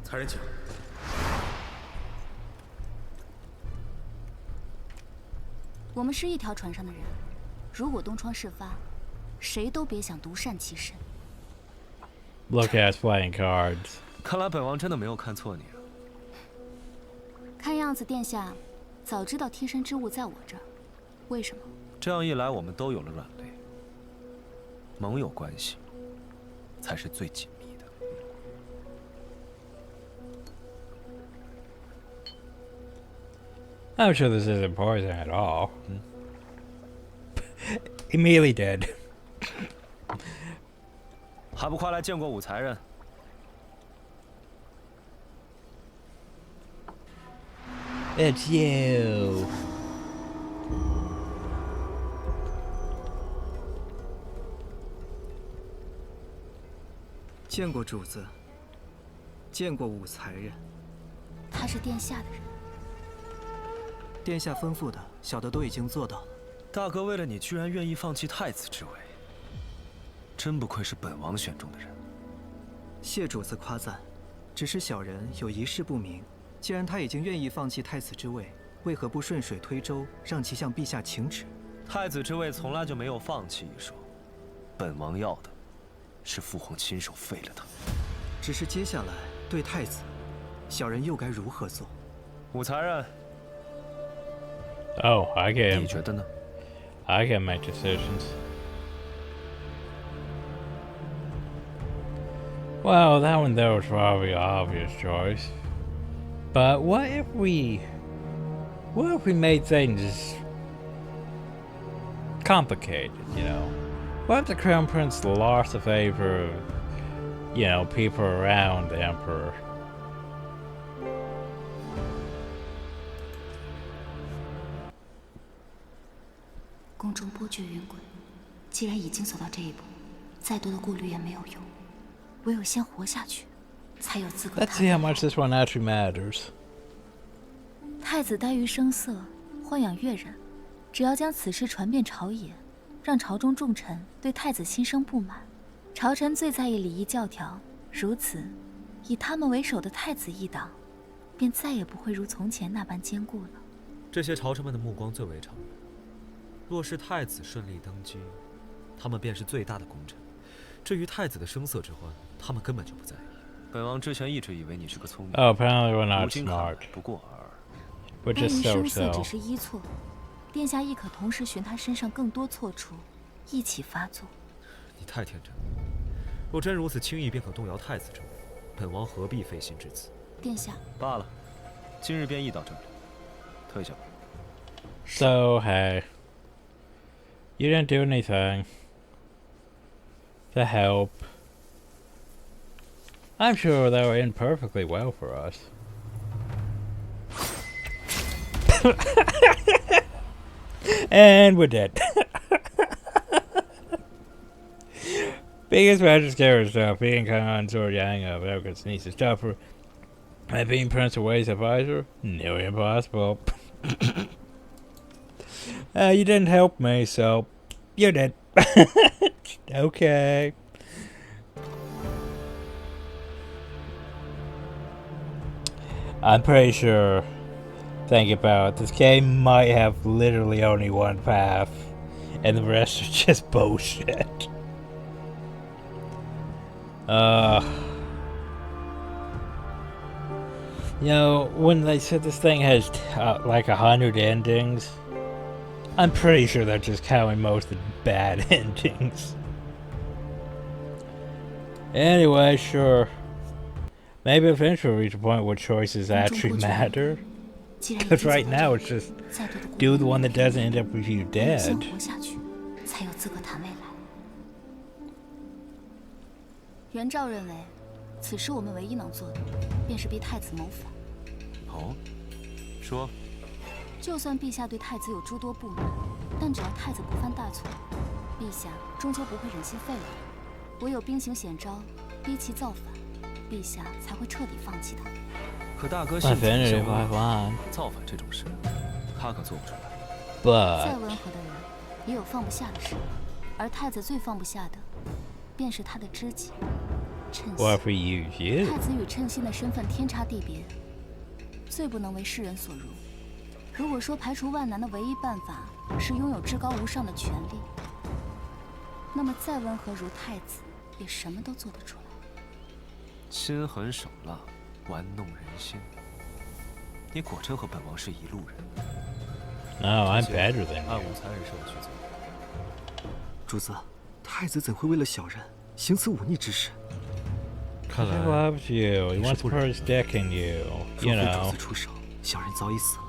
[SPEAKER 4] 才人请。
[SPEAKER 6] 我们是一条船上的人，如果东窗事发，谁都别想独善其身。
[SPEAKER 1] Look at us playing cards.
[SPEAKER 2] 看来本王真的没有看错你啊。
[SPEAKER 6] 看样子殿下早知道贴身之物在我这儿，为什么？
[SPEAKER 2] 这样一来，我们都有了软肋。盟友关系才是最紧密的。
[SPEAKER 1] I'm sure this isn't poison at all. Immediately dead.
[SPEAKER 2] 还不快来见过武才人
[SPEAKER 1] ？It's you.
[SPEAKER 9] 见过主子，见过武才人。
[SPEAKER 6] 他是殿下的人。
[SPEAKER 9] 殿下吩咐的，小的都已经做到了。
[SPEAKER 2] 大哥为了你，居然愿意放弃太子之位，真不愧是本王选中的人。
[SPEAKER 9] 谢主子夸赞，只是小人有一事不明。既然他已经愿意放弃太子之位，为何不顺水推舟，让其向陛下请旨？
[SPEAKER 2] 太子之位从来就没有放弃一说，本王要的是父皇亲手废了他。
[SPEAKER 9] 只是接下来对太子，小人又该如何做？
[SPEAKER 2] 武才人。
[SPEAKER 1] Oh, I can.
[SPEAKER 2] 你觉得呢？
[SPEAKER 1] I can make decisions. Well, that one there was probably an obvious choice. But what if we made things complicated, you know? What if the Crown Prince lost the favor of, you know, people around the Emperor?
[SPEAKER 6] 宫中波谲云诡，既然已经走到这一步，再多的顾虑也没有用，唯有先活下去，才有资格。
[SPEAKER 1] Let's see how much this one actually matters.
[SPEAKER 6] 太子耽于声色，豢养越人，只要将此事传遍朝野，让朝中重臣对太子心生不满，朝臣最在意礼仪教条，如此，以他们为首的太子一党，便再也不会如从前那般坚固了。
[SPEAKER 2] 这些朝臣们的目光最为长远。若是太子顺利登基，他们便是最大的功臣。至于太子的声色之欢，他们根本就不在意。本王之前一直以为你是个聪明人。
[SPEAKER 1] Oh, apparently we're not smart.
[SPEAKER 2] 不过尔。
[SPEAKER 1] We're just so
[SPEAKER 6] 声色只是一错，殿下亦可同时寻他身上更多错处，一起发作。
[SPEAKER 2] 你太天真了。若真如此轻易便可动摇太子之位，本王何必费心至此？
[SPEAKER 6] 殿下。
[SPEAKER 2] 罢了，今日便议到这里，退下吧。
[SPEAKER 1] So hey. You didn't do anything to help. I'm sure that would end perfectly well for us. And we're dead. Biggest magic scary stuff. Being Khan, Sword Yang of Elkins Niece's tougher. And being Prince of Way's advisor? Nearly impossible. You didn't help me, so you're dead. Okay. I'm pretty sure. Think about it, this game might have literally only one path, and the rest are just bullshit. You know, when they said this thing has like 100 endings, I'm pretty sure they're just counting most of the bad endings. Anyway, sure. Maybe eventually we'll reach a point where choices actually matter. Because right now it's just do the one that doesn't end up with you dead.
[SPEAKER 6] 才有资格谈未来。元照认为，此时我们唯一能做的，便是逼太子谋反。
[SPEAKER 2] 哦，说。
[SPEAKER 6] 就算陛下对太子有诸多不满，但只要太子不犯大错，陛下终究不会忍心废了他。唯有兵行险招，逼其造反，陛下才会彻底放弃他。
[SPEAKER 2] 可大哥性子凶恶，造反这种事，他可做不出来。
[SPEAKER 6] 再温和的人，也有放不下的事，而太子最放不下的，便是他的知己称心。太子与称心的身份天差地别，最不能为世人所容。如果说排除万难的唯一办法是拥有至高无上的权力，那么再温和如太子，也什么都做得出来。
[SPEAKER 2] 心狠手辣，玩弄人心。你果真和本王是一路人。
[SPEAKER 1] No, I'm better than you.
[SPEAKER 2] 暗无残忍社的去做。
[SPEAKER 9] 主子，太子怎会为了小人行此忤逆之事？
[SPEAKER 1] He loves you. He wants to protect you. You know.
[SPEAKER 9] 主子出手，小人早已死了。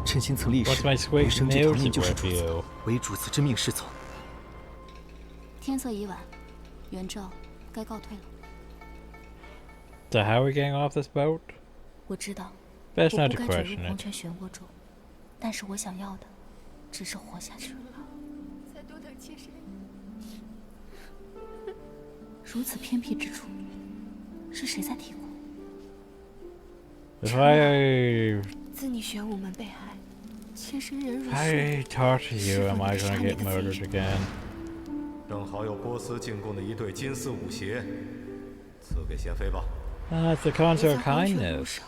[SPEAKER 9] 称心曾立誓，
[SPEAKER 1] What's my sweet
[SPEAKER 9] 一生之长命
[SPEAKER 1] music
[SPEAKER 9] 就是主
[SPEAKER 1] with
[SPEAKER 9] 子
[SPEAKER 1] you？
[SPEAKER 9] 唯主子之命是从。
[SPEAKER 6] 天色已晚，元照该告退了。
[SPEAKER 1] So how are we getting off this boat?
[SPEAKER 6] 我知道，
[SPEAKER 1] Best
[SPEAKER 6] 我
[SPEAKER 1] not
[SPEAKER 6] 不
[SPEAKER 1] to
[SPEAKER 6] 该坠
[SPEAKER 1] question
[SPEAKER 6] 入红
[SPEAKER 1] it.
[SPEAKER 6] 泉漩涡中，但是我想要的，只是活下去。
[SPEAKER 7] 再多等些时。
[SPEAKER 6] 如此偏僻之处，是谁在提过？
[SPEAKER 1] If I
[SPEAKER 7] 自你玄武门被害，妾身忍辱。
[SPEAKER 1] I talk to you, am I gonna get murdered again?
[SPEAKER 4] 正好有波斯进贡的一对金丝舞鞋，赐给贤妃吧。
[SPEAKER 1] It's a concert of kindness.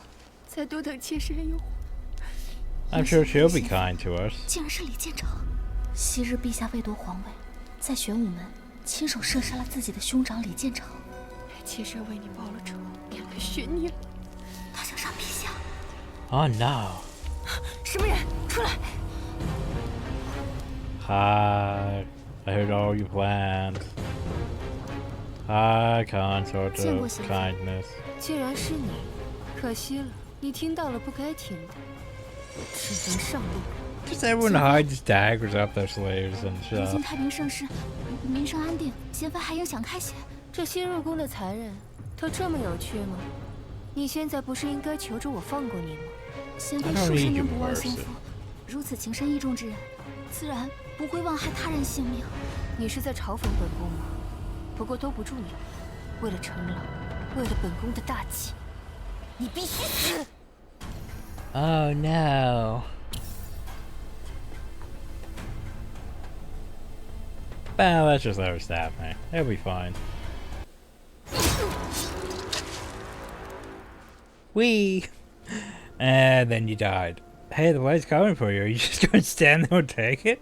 [SPEAKER 7] 再多等妾身有。
[SPEAKER 1] I'm sure she'll be kind to us.
[SPEAKER 6] 竟然是李建成！昔日陛下为夺皇位，在玄武门亲手射杀了自己的兄长李建成。
[SPEAKER 7] 妾身为你报了仇，便来寻你了。
[SPEAKER 6] 他想杀陛下。
[SPEAKER 1] Oh no.
[SPEAKER 6] 什么人？出来！
[SPEAKER 1] Hi. I heard all your plans. Hi, consort of kindness.
[SPEAKER 7] 竟然是你，可惜了，你听到了不该听的，只能上路。
[SPEAKER 1] Just everyone hides daggers up their sleeves and
[SPEAKER 6] 如今
[SPEAKER 1] stuff.
[SPEAKER 6] 太平盛世，民生安定，贤妃还应想开些。
[SPEAKER 7] 这新入宫的残忍，都这么有趣吗？你现在不是应该求着我放过你吗？
[SPEAKER 6] 贤妃数十年不忘先夫，如此情深义重之人，自然不会妄害他人性命。
[SPEAKER 7] 你是在嘲讽本宫吗？不过兜不住你了。为了成老，为了本宫的大计，你必须死！
[SPEAKER 1] Oh no. Well, let's just let her stab me. It'll be fine. Whee! And then you died. Hey, the light's coming for you. Are you just gonna stand there and take it?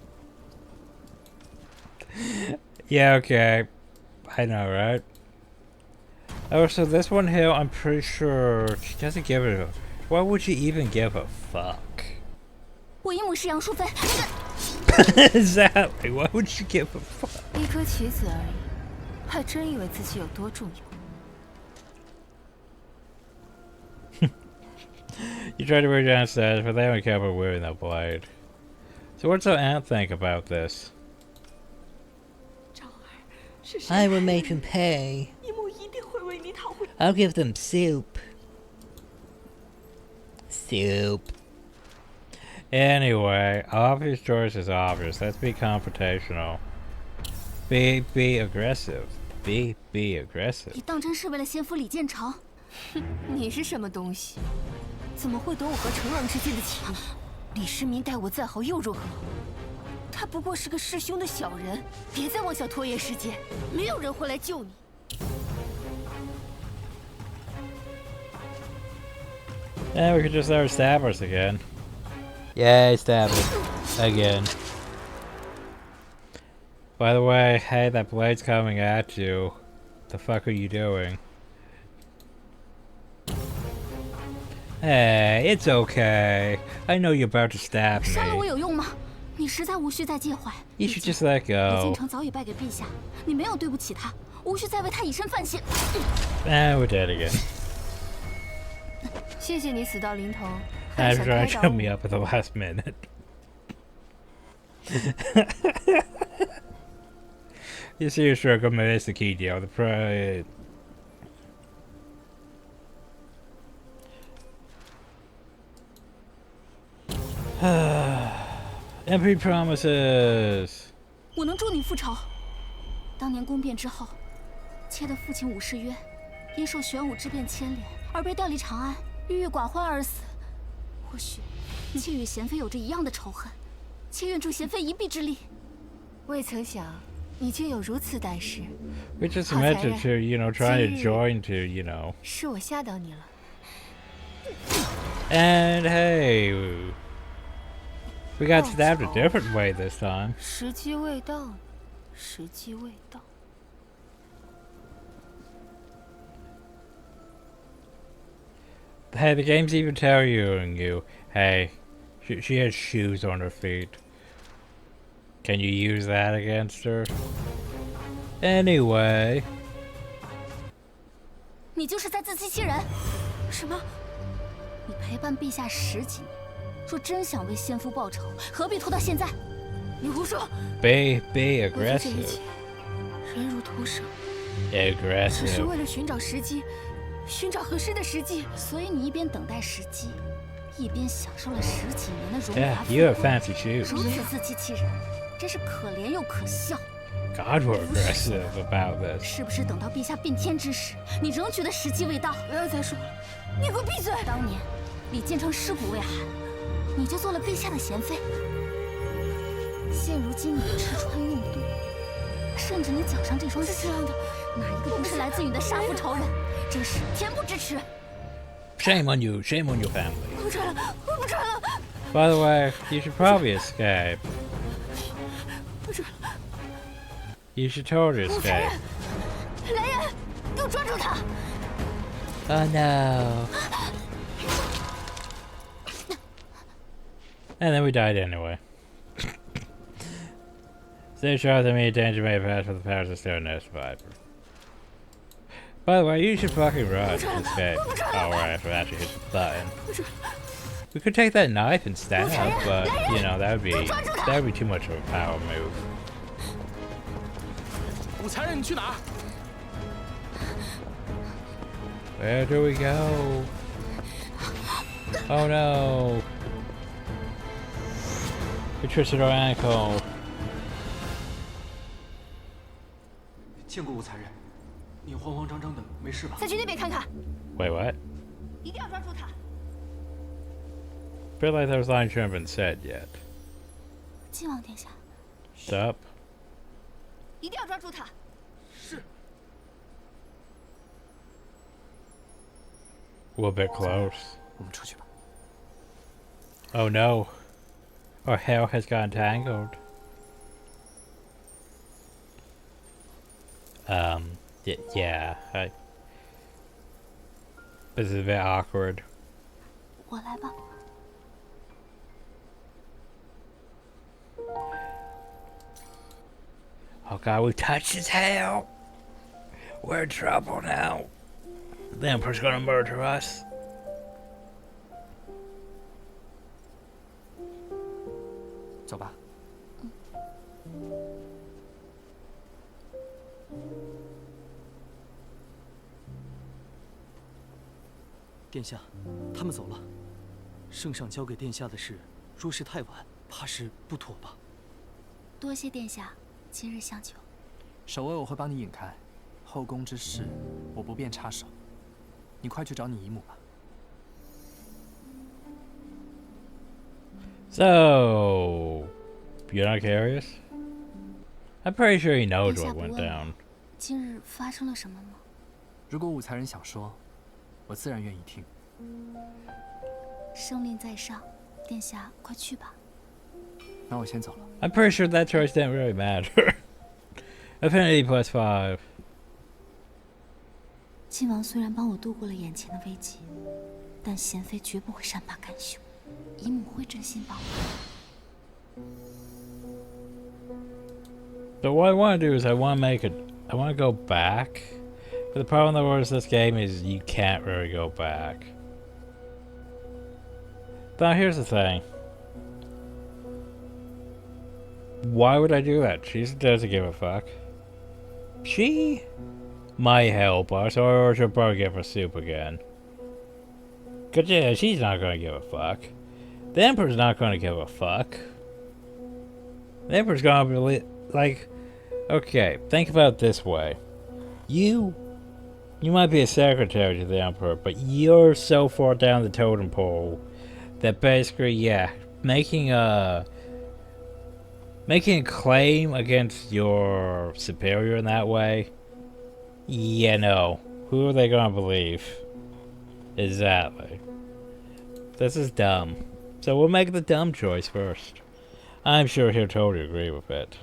[SPEAKER 1] Yeah, okay. I know, right? Oh, so this one here, I'm pretty sure she doesn't give it a... Why would she even give a fuck?
[SPEAKER 6] 我姨母是杨淑妃。
[SPEAKER 1] Exactly. Why would she give a fuck?
[SPEAKER 7] 一颗棋子而已，还真以为自己有多重要。
[SPEAKER 1] You tried to bring downstairs, but they only kept her wearing the blade. So what's the aunt think about this? I will make them pay. I'll give them soup. Soup. Anyway, obvious choice is obvious. Let's be confrontational. Be aggressive. Be aggressive.
[SPEAKER 6] 你当真是为了先夫李建成？
[SPEAKER 7] 哼，你是什么东西？怎么会懂我和成王之间的情谊？李世民待我再好又如何？他不过是个弑兄的小人，别再妄想拖延时间，没有人会来救你。
[SPEAKER 1] Yeah, Yeah, we could just let her stab us again. Yay, stab it. Again. By the way, hey, that blade's coming at you. The fuck are you doing? Hey, it's okay. I know you're about to stab
[SPEAKER 6] 杀了我
[SPEAKER 1] me.
[SPEAKER 6] 有用吗？你实在无需再介怀。
[SPEAKER 1] You should just let
[SPEAKER 6] 北京
[SPEAKER 1] go.
[SPEAKER 6] 城早已败给陛下，你没有对不起他，无需再为他以身犯险。
[SPEAKER 1] And we're dead again.
[SPEAKER 7] 谢谢你死到临头，还
[SPEAKER 1] I'm
[SPEAKER 7] 想
[SPEAKER 1] trying
[SPEAKER 7] 开
[SPEAKER 1] to
[SPEAKER 7] 导
[SPEAKER 1] shut me
[SPEAKER 7] 我。
[SPEAKER 1] up at the last minute. You see, sure, come is the key deal. The pro. MP promises.
[SPEAKER 6] 我能助你复仇。当年宫变之后，妾的父亲武士曰，因受玄武之变牵连而被调离长安，郁郁寡欢而死。或许，妾与贤妃有着一样的仇恨，妾愿助贤妃一臂之力。
[SPEAKER 7] 未曾想，你竟有如此胆识。
[SPEAKER 1] We just
[SPEAKER 7] 好残
[SPEAKER 1] meant
[SPEAKER 7] 忍
[SPEAKER 1] to, you know, try to
[SPEAKER 7] 今日
[SPEAKER 1] join to, you know.
[SPEAKER 7] 是我吓到你了。
[SPEAKER 1] And hey, we got
[SPEAKER 7] 报
[SPEAKER 1] stabbed a
[SPEAKER 7] 仇
[SPEAKER 1] different way this time.
[SPEAKER 7] 时机未到，时机未到。
[SPEAKER 1] Hey, the game's even telling you, hey, she has shoes on her feet. Can you use that against her? Anyway.
[SPEAKER 6] 你就是在自欺欺人。什么？你陪伴陛下10几年，若真想为先夫报仇，何必拖到现在？你胡说！
[SPEAKER 1] Be
[SPEAKER 7] 我做这一
[SPEAKER 1] aggressive.
[SPEAKER 7] 切，人如屠蛇，只是
[SPEAKER 1] Aggressive.
[SPEAKER 7] 为了寻找时机，寻找合适的时机。
[SPEAKER 6] 所以你一边等待时机，一边享受了10几年的荣
[SPEAKER 1] Yeah,
[SPEAKER 6] 华
[SPEAKER 1] you have
[SPEAKER 6] 富贵，
[SPEAKER 1] fancy shoes.
[SPEAKER 6] 如此自欺欺人，真是可怜又可笑。
[SPEAKER 1] God, we're aggressive about this.
[SPEAKER 6] 是不是等到陛下变天之时，你仍觉得时机未到？
[SPEAKER 7] 不要再说了，你给我闭嘴！
[SPEAKER 6] 当年李建成尸骨未寒，你就做了陛下的贤妃。现如今你吃穿用度，甚至你脚上这双鞋，哪一个不是来自你的杀父仇人？真是恬不知耻！
[SPEAKER 1] Shame on you. Shame on your family.
[SPEAKER 7] 我不穿了，我不穿了，
[SPEAKER 1] By the way, you should probably escape.
[SPEAKER 7] 不穿了！
[SPEAKER 1] You should totally
[SPEAKER 7] 武才人
[SPEAKER 1] escape.，
[SPEAKER 7] 来人，给我抓住他！
[SPEAKER 1] Oh no. And then we died anyway. Stay sure that me danger may pass for the powers of still no survivor. By the way, you should fucking run and escape. Oh right, I forgot to hit the button. We could take that knife and stab, but you know that would be too much of a power move.
[SPEAKER 3] 武才人，你去哪儿？
[SPEAKER 1] Where do we go? Oh no! We twisted our ankle.
[SPEAKER 3] 见过武才人，你慌慌张张的，没事吧？
[SPEAKER 7] 再去那边看看，
[SPEAKER 1] Wait, what?
[SPEAKER 7] 一定要抓住他！
[SPEAKER 1] Feel like those lines shouldn't have been said yet.
[SPEAKER 6] 晋王殿下，
[SPEAKER 1] Stop.
[SPEAKER 7] 一定要抓住他！
[SPEAKER 3] 是。
[SPEAKER 1] We're a bit close.
[SPEAKER 3] 我们出去吧。
[SPEAKER 1] Oh no. Our hair has gotten tangled. Yeah. This is a bit awkward.
[SPEAKER 6] 我来吧。
[SPEAKER 1] Oh god, we touched his hair! We're in trouble now. The Emperor's gonna murder us.
[SPEAKER 3] 走吧。殿下，他们走了。圣上交给殿下的事，若是太晚，怕是不妥吧？
[SPEAKER 6] 多谢殿下今日相救。
[SPEAKER 3] 守卫我会帮你引开，后宫之事我不便插手。你快去找你姨母吧。
[SPEAKER 1] So, you're not curious? I'm pretty sure he knows
[SPEAKER 6] 殿下
[SPEAKER 1] what
[SPEAKER 6] 不
[SPEAKER 1] went
[SPEAKER 6] 问
[SPEAKER 1] down.
[SPEAKER 6] 我今日发生了什么吗？
[SPEAKER 3] 如果武才人想说，我自然愿意听。
[SPEAKER 6] 圣令在上，殿下快去吧。
[SPEAKER 5] 那我先走了。
[SPEAKER 1] I'm pretty sure that choice didn't really matter. Affinity +5.
[SPEAKER 6] 亲王虽然帮我度过了眼前的危机，但贤妃绝不会善罢甘休，姨母会真心帮我。
[SPEAKER 1] So what I want to do is I want to go back. But the problem that was this game is you can't really go back. Now here's the thing. Why would I do that? She doesn't give a fuck. She might help us, or she'll probably give us soup again. Cause yeah, she's not gonna give a fuck. The Emperor's not gonna give a fuck. The Emperor's gonna be like, okay, think about it this way. You might be a secretary to the Emperor, but you're so far down the totem pole that basically, yeah, making a claim against your superior in that way, yeah, no. Who are they gonna believe? Exactly. This is dumb. So we'll make the dumb choice first. I'm sure he'll totally agree with it.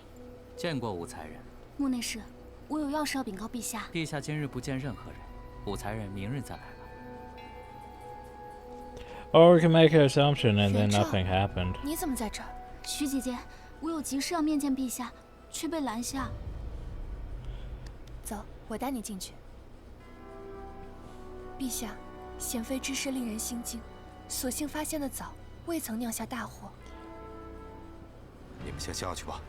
[SPEAKER 5] 见过武才人。
[SPEAKER 6] 穆内侍，我有要事要禀告陛下。
[SPEAKER 5] 陛下今日不见任何人，武才人明日再来吧。
[SPEAKER 1] Or we can make an assumption and then nothing happened.
[SPEAKER 6] 你怎么在这儿？徐姐姐，我有急事要面见陛下，却被拦下。
[SPEAKER 13] 走，我带你进去。陛下，贤妃之事令人心惊，所幸发现的早，未曾酿下大祸。
[SPEAKER 4] 你们先下去吧。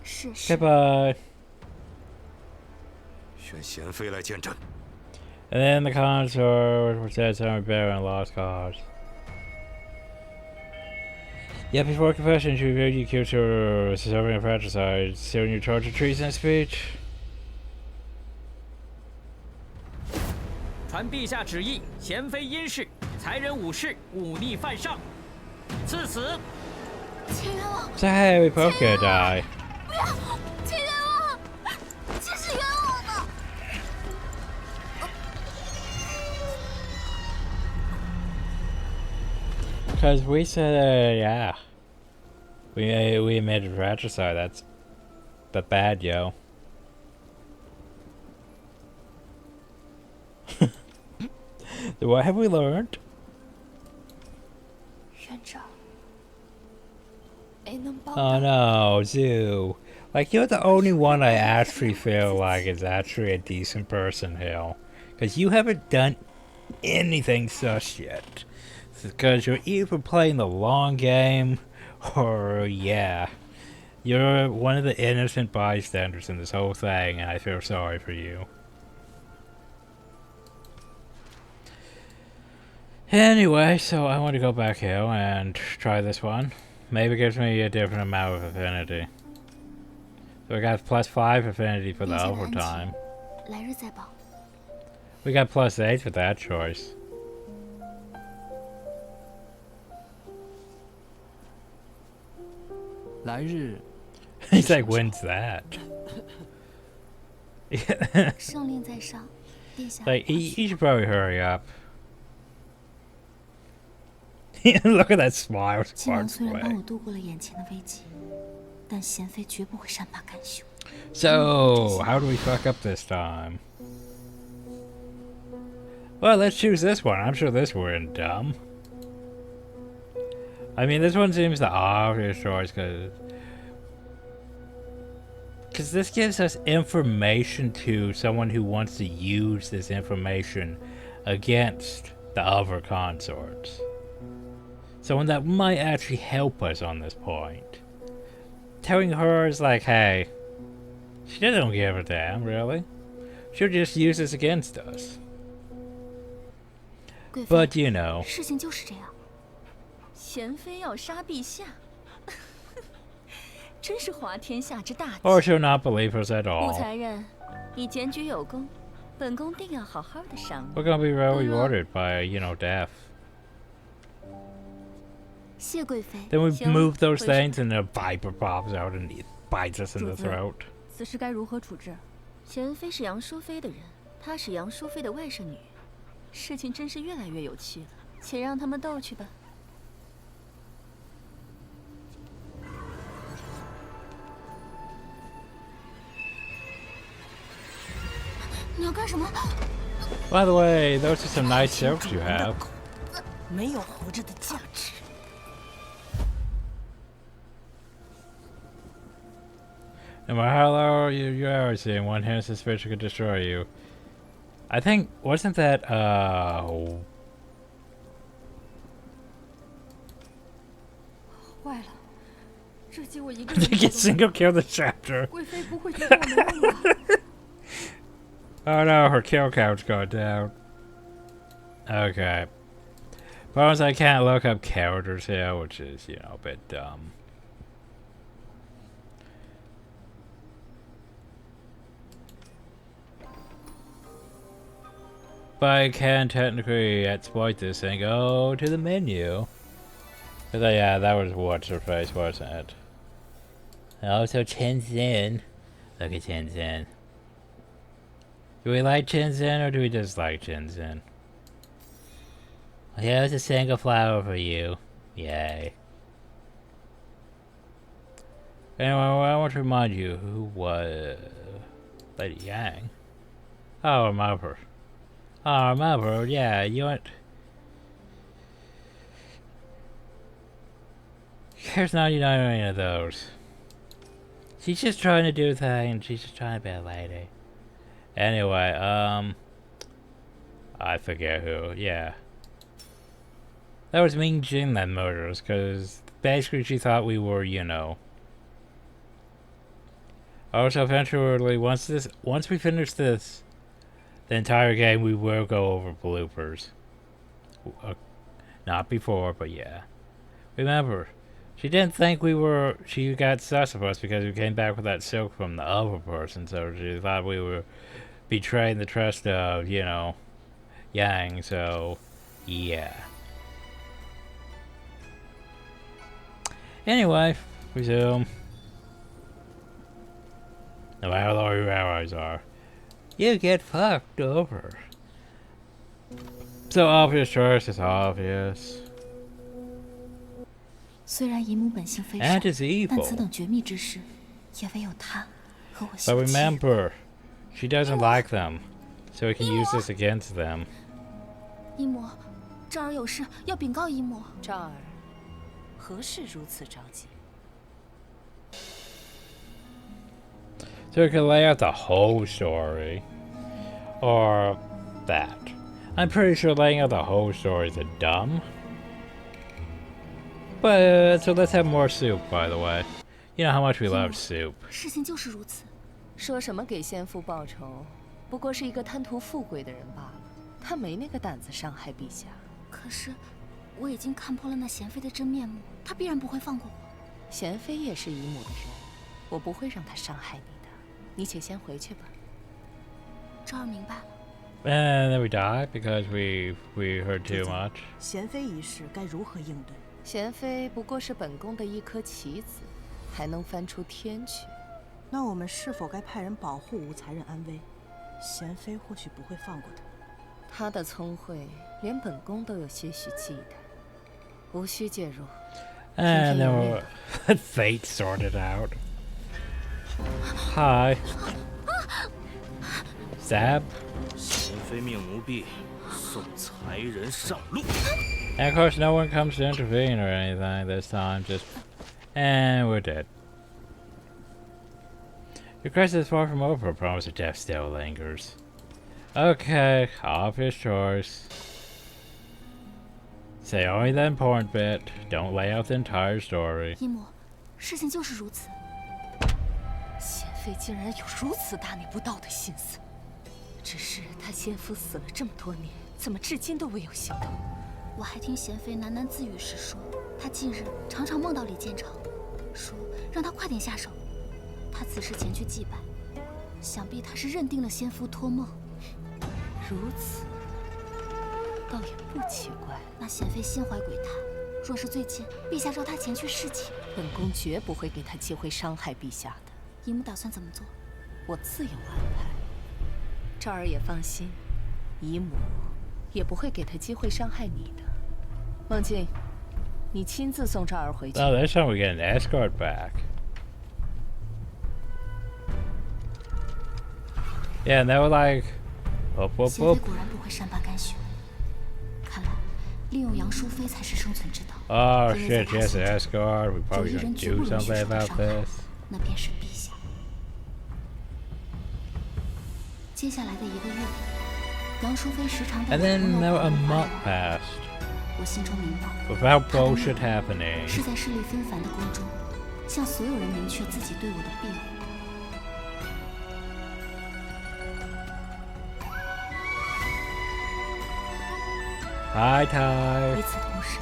[SPEAKER 6] 是。
[SPEAKER 1] Goodbye.
[SPEAKER 4] 选贤妃来见朕。
[SPEAKER 1] And then the consort said some rebellion and lost cause. Yet before confession, she revealed you accused her of serving a fratricide, sealing your charge of treason speech.
[SPEAKER 14] 传陛下旨意，贤妃因事，才人武士忤逆犯上，赐死。
[SPEAKER 6] 秦冤枉！
[SPEAKER 1] So hey, we both gonna die.
[SPEAKER 6] 不要！秦冤枉！这是冤枉的。
[SPEAKER 1] Because we said, yeah. We admitted fratricide. That's bad, yo. So what have we learned?
[SPEAKER 13] 院长，没能帮。
[SPEAKER 1] Oh no, Zoo. Like, you're the only one I actually feel like is actually a decent person here. Because you haven't done anything sus yet. Because you're either playing the long game, or yeah, you're one of the innocent bystanders in this whole thing, and I feel sorry for you. Anyway, so I want to go back here and try this one. Maybe it gives me a different amount of affinity. So we got +5 affinity for the overtime.
[SPEAKER 6] 来日再报。
[SPEAKER 1] We got +8 for that choice. He's like, when's that? Like, he should probably hurry up. Look at that smile.
[SPEAKER 6] 亲王虽然帮我度过了眼前的危机，但贤妃绝不会善罢甘休。
[SPEAKER 1] So, how do we fuck up this time? Well, let's choose this one. I'm sure this weren't dumb. I mean, this one seems the obvious choice because this gives us information to someone who wants to use this information against the other consorts. Someone that might actually help us on this point. Telling her is like, hey, she doesn't give a damn, really. She'll just use this against us. But you know.
[SPEAKER 6] 事情就是这样。
[SPEAKER 8] 贤妃要杀陛下，真是滑天下之大稽。
[SPEAKER 1] Or she'll not believe us at
[SPEAKER 8] 武
[SPEAKER 1] all.
[SPEAKER 8] 才人，你检举有功，本宫定要好好的赏你。
[SPEAKER 1] We're gonna be rewarded by, you know, death.
[SPEAKER 6] 谢贵妃。
[SPEAKER 1] Then we move those things and a viper pops out and it bites us in the throat.
[SPEAKER 8] 此事该如何处置？贤妃是杨淑妃的人，她是杨淑妃的外甥女，事情真是越来越有趣了。且让他们斗去吧。
[SPEAKER 6] 干什么？
[SPEAKER 1] By the way, those are some nice jokes you have.
[SPEAKER 10] 没有活着的价值。
[SPEAKER 1] No matter how low you are, seeing one hand suspicion could destroy you. I think wasn't that
[SPEAKER 13] 坏了，这集我一个
[SPEAKER 1] I
[SPEAKER 13] 人
[SPEAKER 1] think
[SPEAKER 13] 跑
[SPEAKER 1] it single killed the chapter.
[SPEAKER 13] 贵妃不会觉得我没用吧？
[SPEAKER 1] Oh no, her kill count's gone down. Okay. Problem is I can't look up characters here, which is, you know, a bit dumb. But I can technically exploit this and go to the menu. Cause yeah, that was what's her face, wasn't it? Also Shenzhen. Look at Shenzhen. Do we like Shenzhen or do we dislike Shenzhen? Here's a single flower for you. Yay. Anyway, I want to remind you who was Lady Yang. Oh, I remember. Oh, I remember. Yeah, you went. There's 99 million of those. She's just trying to do things. She's just trying to be a lady. Anyway, I forget who. Yeah. That was Ming Jin that murdered us, because basically she thought we were, you know. Also, eventually, once we finish this, the entire game, we will go over bloopers. Not before, but yeah. Remember, she didn't think she got sus of us because we came back with that silk from the other person, so she thought we were betraying the trust of, you know, Yang, so, yeah. Anyway, resume. No matter how low your allies are, you get fucked over. So obvious choice is obvious.
[SPEAKER 6] 虽然姨母本性非善，
[SPEAKER 1] And it's evil.
[SPEAKER 6] 但此等绝密之事，也唯有她和我
[SPEAKER 1] But
[SPEAKER 6] 相契。
[SPEAKER 1] remember, she doesn't like them, so we can use this against them.
[SPEAKER 6] 姨母，这儿有事要禀告姨母。
[SPEAKER 11] 赵儿，何事如此着急？
[SPEAKER 1] So we can lay out the whole story. Or that. I'm pretty sure laying out the whole story is dumb. But, so let's have more soup, by the way. You know how much we love soup.
[SPEAKER 6] 事情就是如此。
[SPEAKER 11] 说什么给先父报仇，不过是一个贪图富贵的人罢了。他没那个胆子伤害陛下。
[SPEAKER 6] 可是，我已经看破了那贤妃的真面目，她必然不会放过我。
[SPEAKER 11] 贤妃也是姨母的人，我不会让她伤害你的。你且先回去吧。
[SPEAKER 6] 赵儿明白了。
[SPEAKER 1] And then we die because we heard too much.
[SPEAKER 10] 贤妃一事该如何应对？
[SPEAKER 11] 贤妃不过是本宫的一颗棋子，还能翻出天去。
[SPEAKER 10] 那我们是否该派人保护无才人安危？贤妃或许不会放过他。
[SPEAKER 11] 他的聪慧，连本宫都有些许忌惮，无需介入。
[SPEAKER 1] And then we'll fate sorted out. Hi. Stab.
[SPEAKER 15] 贤妃命奴婢送才人上路。
[SPEAKER 1] And of course, no one comes to intervene or anything this time. Just, and we're dead. Your crisis is far from over. A promise of death still lingers. Okay, obvious choice. Say only the important bit. Don't lay out the entire story.
[SPEAKER 6] 姨母，事情就是如此。
[SPEAKER 11] 贤妃竟然有如此大逆不道的心思，只是她先夫死了这么多年，怎么至今都未有行动？
[SPEAKER 6] 我还听贤妃喃喃自语时说，她近日常常梦到李建成，说让他快点下手。她此时前去祭拜，想必她是认定了先夫托梦。
[SPEAKER 11] 如此，倒也不奇怪。
[SPEAKER 6] 那贤妃心怀鬼胎，若是最近陛下召她前去侍寝，
[SPEAKER 11] 本宫绝不会给她机会伤害陛下的。
[SPEAKER 6] 姨母打算怎么做？
[SPEAKER 11] 我自有安排。赵儿也放心，姨母也不会给她机会伤害你的。 梦境，你亲自送赵儿回去。
[SPEAKER 1] Oh, this time we get an escort back. Yeah, and they were like,
[SPEAKER 6] 贤妃果然不会善罢甘休，看来利用杨淑妃才是生存之道。
[SPEAKER 1] Oh shit, yes, Asgard. We probably should do something about this.
[SPEAKER 6] 那便是陛下。接下来的1个月里，杨淑妃时常
[SPEAKER 1] And then now a month passed
[SPEAKER 6] 我心中明白
[SPEAKER 1] without bullshit happening.
[SPEAKER 6] 是在势力纷繁的宫中，向所有人明确自己对我的庇护。
[SPEAKER 1] Hi, Ty.
[SPEAKER 6] 与此同时，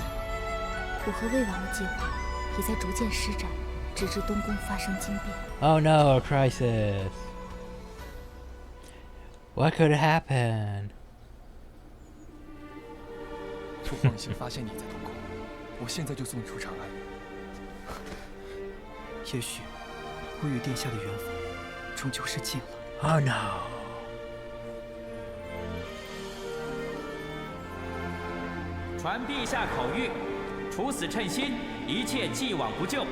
[SPEAKER 6] 我和魏王的计划也在逐渐施展，直至东宫发生惊变。
[SPEAKER 1] Oh no, a crisis. What could happen?
[SPEAKER 16] 父皇已经发现你在东宫，我现在就送你出长安。
[SPEAKER 9] 也许我与殿下的缘分终究是尽了。
[SPEAKER 1] Oh no.
[SPEAKER 14] 传陛下口谕，处死称心，一切既往不咎。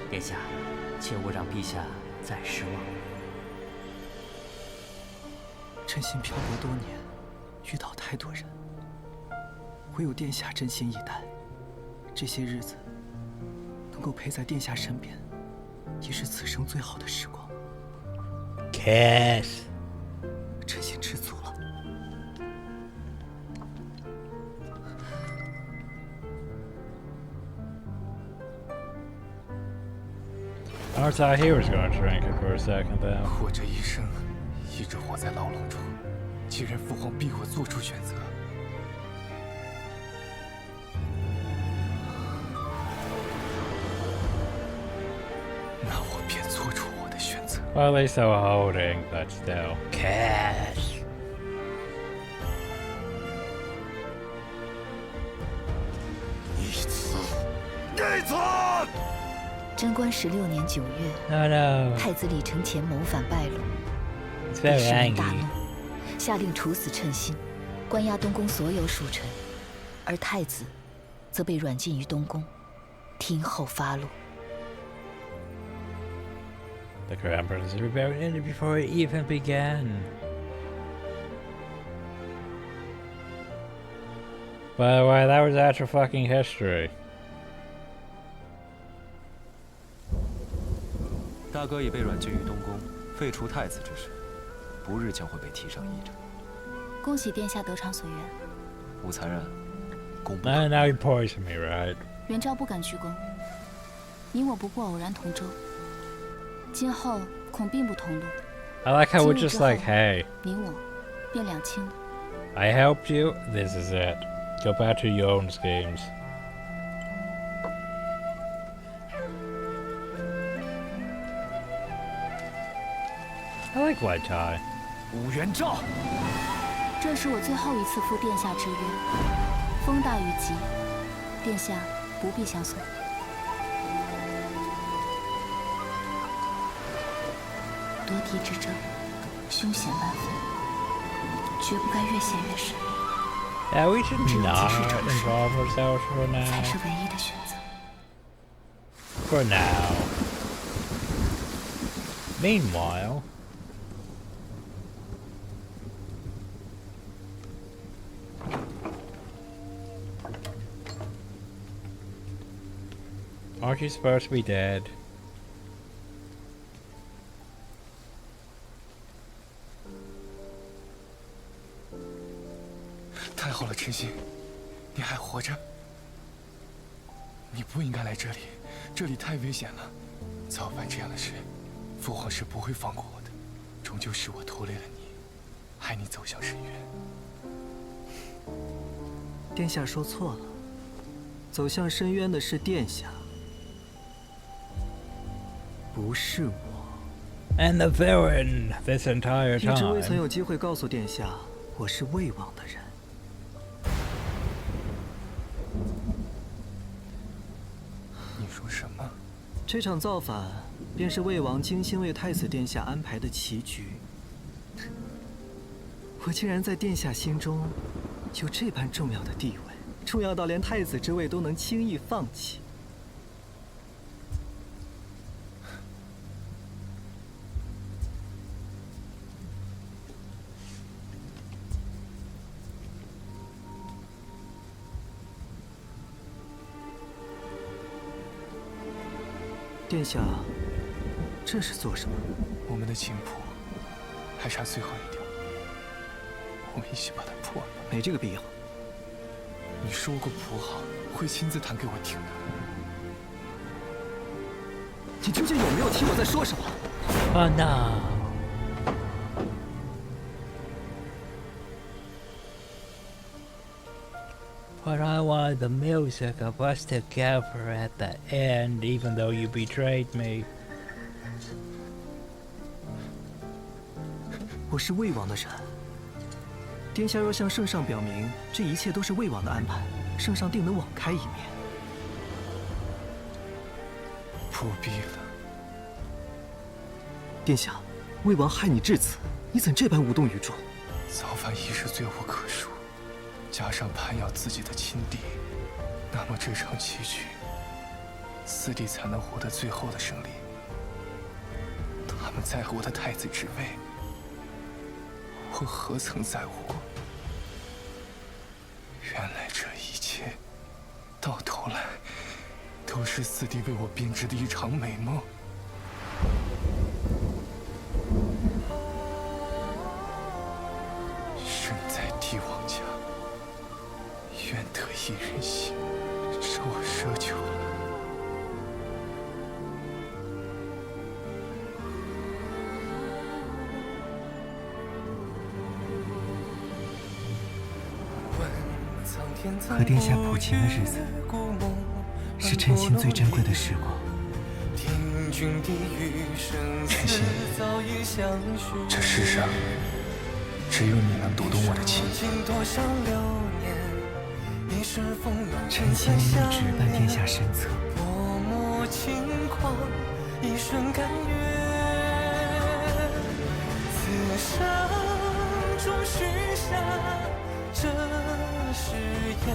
[SPEAKER 5] 殿下，切勿让陛下再失望。
[SPEAKER 9] 称心漂泊多年，遇到太多人，唯有殿下真心以待。这些日子能够陪在殿下身边，已是此生最好的时光。
[SPEAKER 1] Kiss.
[SPEAKER 9] 真心知足了。
[SPEAKER 1] I thought he was gonna drink it for a second, though.
[SPEAKER 16] 我这一生一直活在牢笼中，既然父皇逼我做出选择，那我便做出我的选择。
[SPEAKER 1] Well, at least they were holding, but still. Kiss.
[SPEAKER 4] 一次，一次。
[SPEAKER 12] 贞观16年9月，
[SPEAKER 1] Oh no.
[SPEAKER 12] 太子李承乾谋反败露，
[SPEAKER 1] It's
[SPEAKER 12] 李
[SPEAKER 1] very
[SPEAKER 12] 世民大
[SPEAKER 1] angry.
[SPEAKER 12] 怒，下令处死称心，关押东宫所有属臣，而太子则被软禁于东宫，听候发落。
[SPEAKER 1] The Empress rebellion ended before it even began. By the way, that was actual fucking history.
[SPEAKER 2] 大哥已被软禁于东宫，废除太子之事，不日将会被提上议程。
[SPEAKER 6] 恭喜殿下得偿所愿。
[SPEAKER 2] 武才人，公布。
[SPEAKER 1] Now you poison me, right?
[SPEAKER 6] 元昭不敢居功，你我不过偶然同舟，今后恐并不同路。
[SPEAKER 1] I like how we're just like, hey,
[SPEAKER 6] 你我便两清了。
[SPEAKER 1] I helped you, this is it. Go back to your own schemes. I like white tie.
[SPEAKER 16] 武元昭，
[SPEAKER 6] 这是我最后一次赴殿下之约，风大雨急，殿下不必相送。夺嫡之争，凶险万分，绝不该越陷越深。
[SPEAKER 1] Yeah, we should not involve ourselves for
[SPEAKER 6] 才
[SPEAKER 1] now.
[SPEAKER 6] 是唯一的选择。
[SPEAKER 1] For now. Meanwhile, aren't you supposed to be dead?
[SPEAKER 16] 太好了，陈心，你还活着。你不应该来这里，这里太危险了。早办这样的事，父皇是不会放过我的。终究是我拖累了你，害你走向深渊。
[SPEAKER 9] 殿下说错了，走向深渊的是殿下，不是我。
[SPEAKER 1] And the villain this entire
[SPEAKER 9] 一直未曾
[SPEAKER 1] time.
[SPEAKER 9] 有机会告诉殿下，我是魏王的人。
[SPEAKER 16] 你说什么？
[SPEAKER 9] 这场造反，便是魏王精心为太子殿下安排的棋局。我竟然在殿下心中有这般重要的地位，重要到连太子之位都能轻易放弃。殿下，这是做什么？
[SPEAKER 16] 我们的琴谱还差最后一条，我们一起把它破了。
[SPEAKER 9] 没这个必要。
[SPEAKER 16] 你说过谱好会亲自弹给我听的。
[SPEAKER 9] 你究竟有没有听我在说什么？
[SPEAKER 1] Oh no. But I wanted the music of us together at the end, even though you betrayed me.
[SPEAKER 9] 我是魏王的人，殿下若向圣上表明这一切都是魏王的安排，圣上定能网开一面。
[SPEAKER 16] 不必了。
[SPEAKER 9] 殿下，魏王害你至此，你怎这般无动于衷？
[SPEAKER 16] 早晚已是罪无可恕，加上攀咬自己的亲弟，那么这场棋局，四弟才能获得最后的胜利。他们在乎我的太子之位，我何曾在乎过？原来这一切，到头来，都是四弟为我编织的一场美梦。身在帝王家，愿得一人心，是我奢求了。
[SPEAKER 9] 和殿下谱琴的日子，是真心最珍贵的时光。
[SPEAKER 16] 真心，这世上只有你能读懂我的情。
[SPEAKER 9] 真心一直伴殿下身侧。
[SPEAKER 17] 此生中许下这誓言，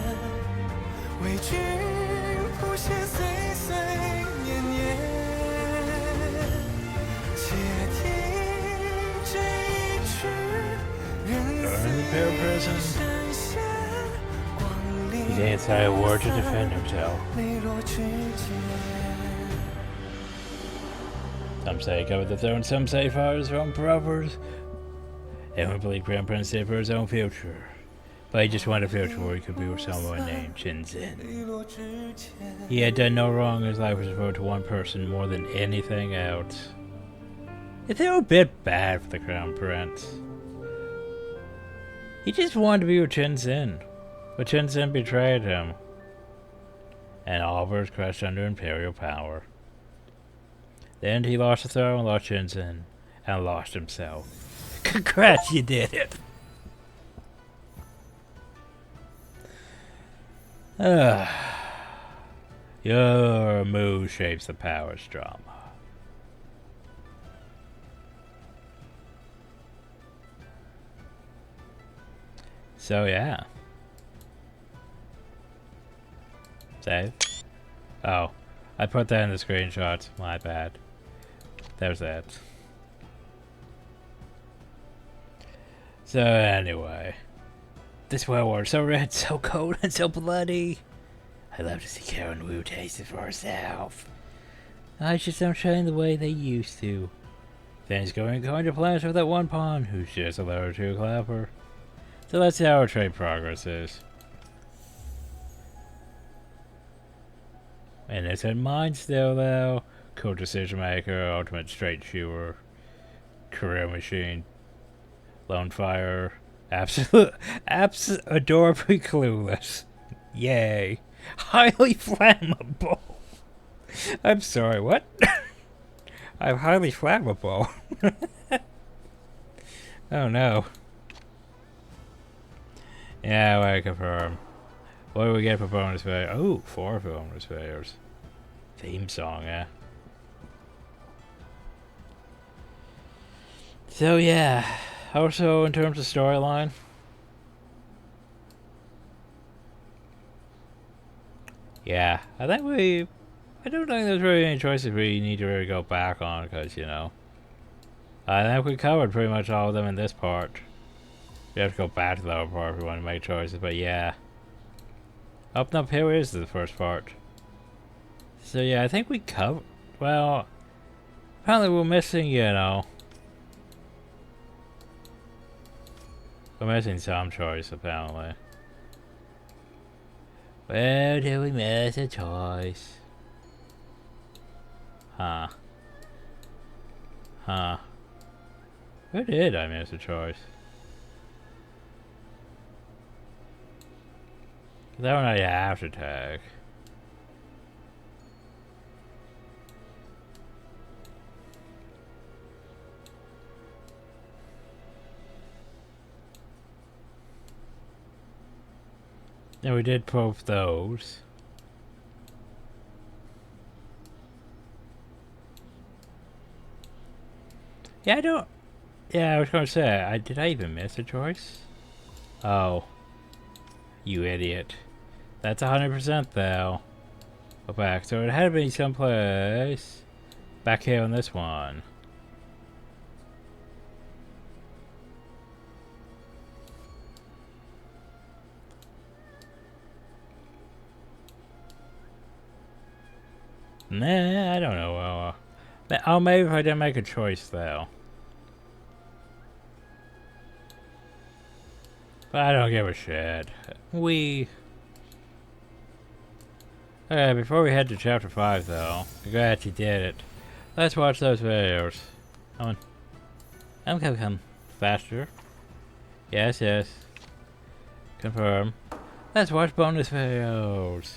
[SPEAKER 17] 为君谱写岁岁年年。且听这一曲人似神仙，光临
[SPEAKER 1] He didn't say a word to defend himself.
[SPEAKER 17] 泪落指尖。
[SPEAKER 1] Some say go with the throne, some say for his own brothers. And we believe Grand Prince did for his own future. But he just wanted a future where he could be with someone named Shinzen. He had done no wrong, his life was devoted to one person more than anything else. It felt a bit bad for the Crown Prince. He just wanted to be with Shinzen, but Shinzen betrayed him. And Oliver was crushed under imperial power. Then he lost the throne, lost Shinzen, and lost himself. Congrats, you did it! Your mood shapes the power's drama. So yeah. Save. Oh, I put that in the screenshots. My bad. There's that. So anyway. This world war so red, so cold, and so bloody. I love to see Karen Wu taste it for herself. I just don't train the way they used to. Things going according to plans with that one pawn who's just a little too clever. So let's see how our trade progress is. Innocent mind still though. Cool decision maker, ultimate straight shooter, career machine, lone fire, adorably clueless. Yay. Highly flammable. I'm sorry, what? I'm highly flammable. Oh no. Yeah, I confirm. What do we get for bonus failure? Oh, 4 bonus failures. Theme song, yeah. So yeah. Also, in terms of storyline, yeah, I don't think there's really any choices we need to really go back on, because, you know, I think we covered pretty much all of them in this part. We have to go back to the other part if we want to make choices, but yeah. Up and up here is the first part. So yeah, I think we covered, Well, apparently we're missing, you know. We're missing some choice, apparently. Where did we miss a choice? Huh. Huh. Where did I miss a choice? That one I have to tag. Yeah, we did both those. Yeah, I don't... Yeah, I was gonna say, did I even miss a choice? Oh. You idiot. That's 100% though. Go back. So it had to be someplace back here on this one. Nah, I don't know. Oh, maybe if I didn't make a choice though. But I don't give a shit. Okay, before we head to chapter 5 though, I'm glad you did it. Let's watch those videos. Come on. Come. Faster. Yes. Confirm. Let's watch bonus videos.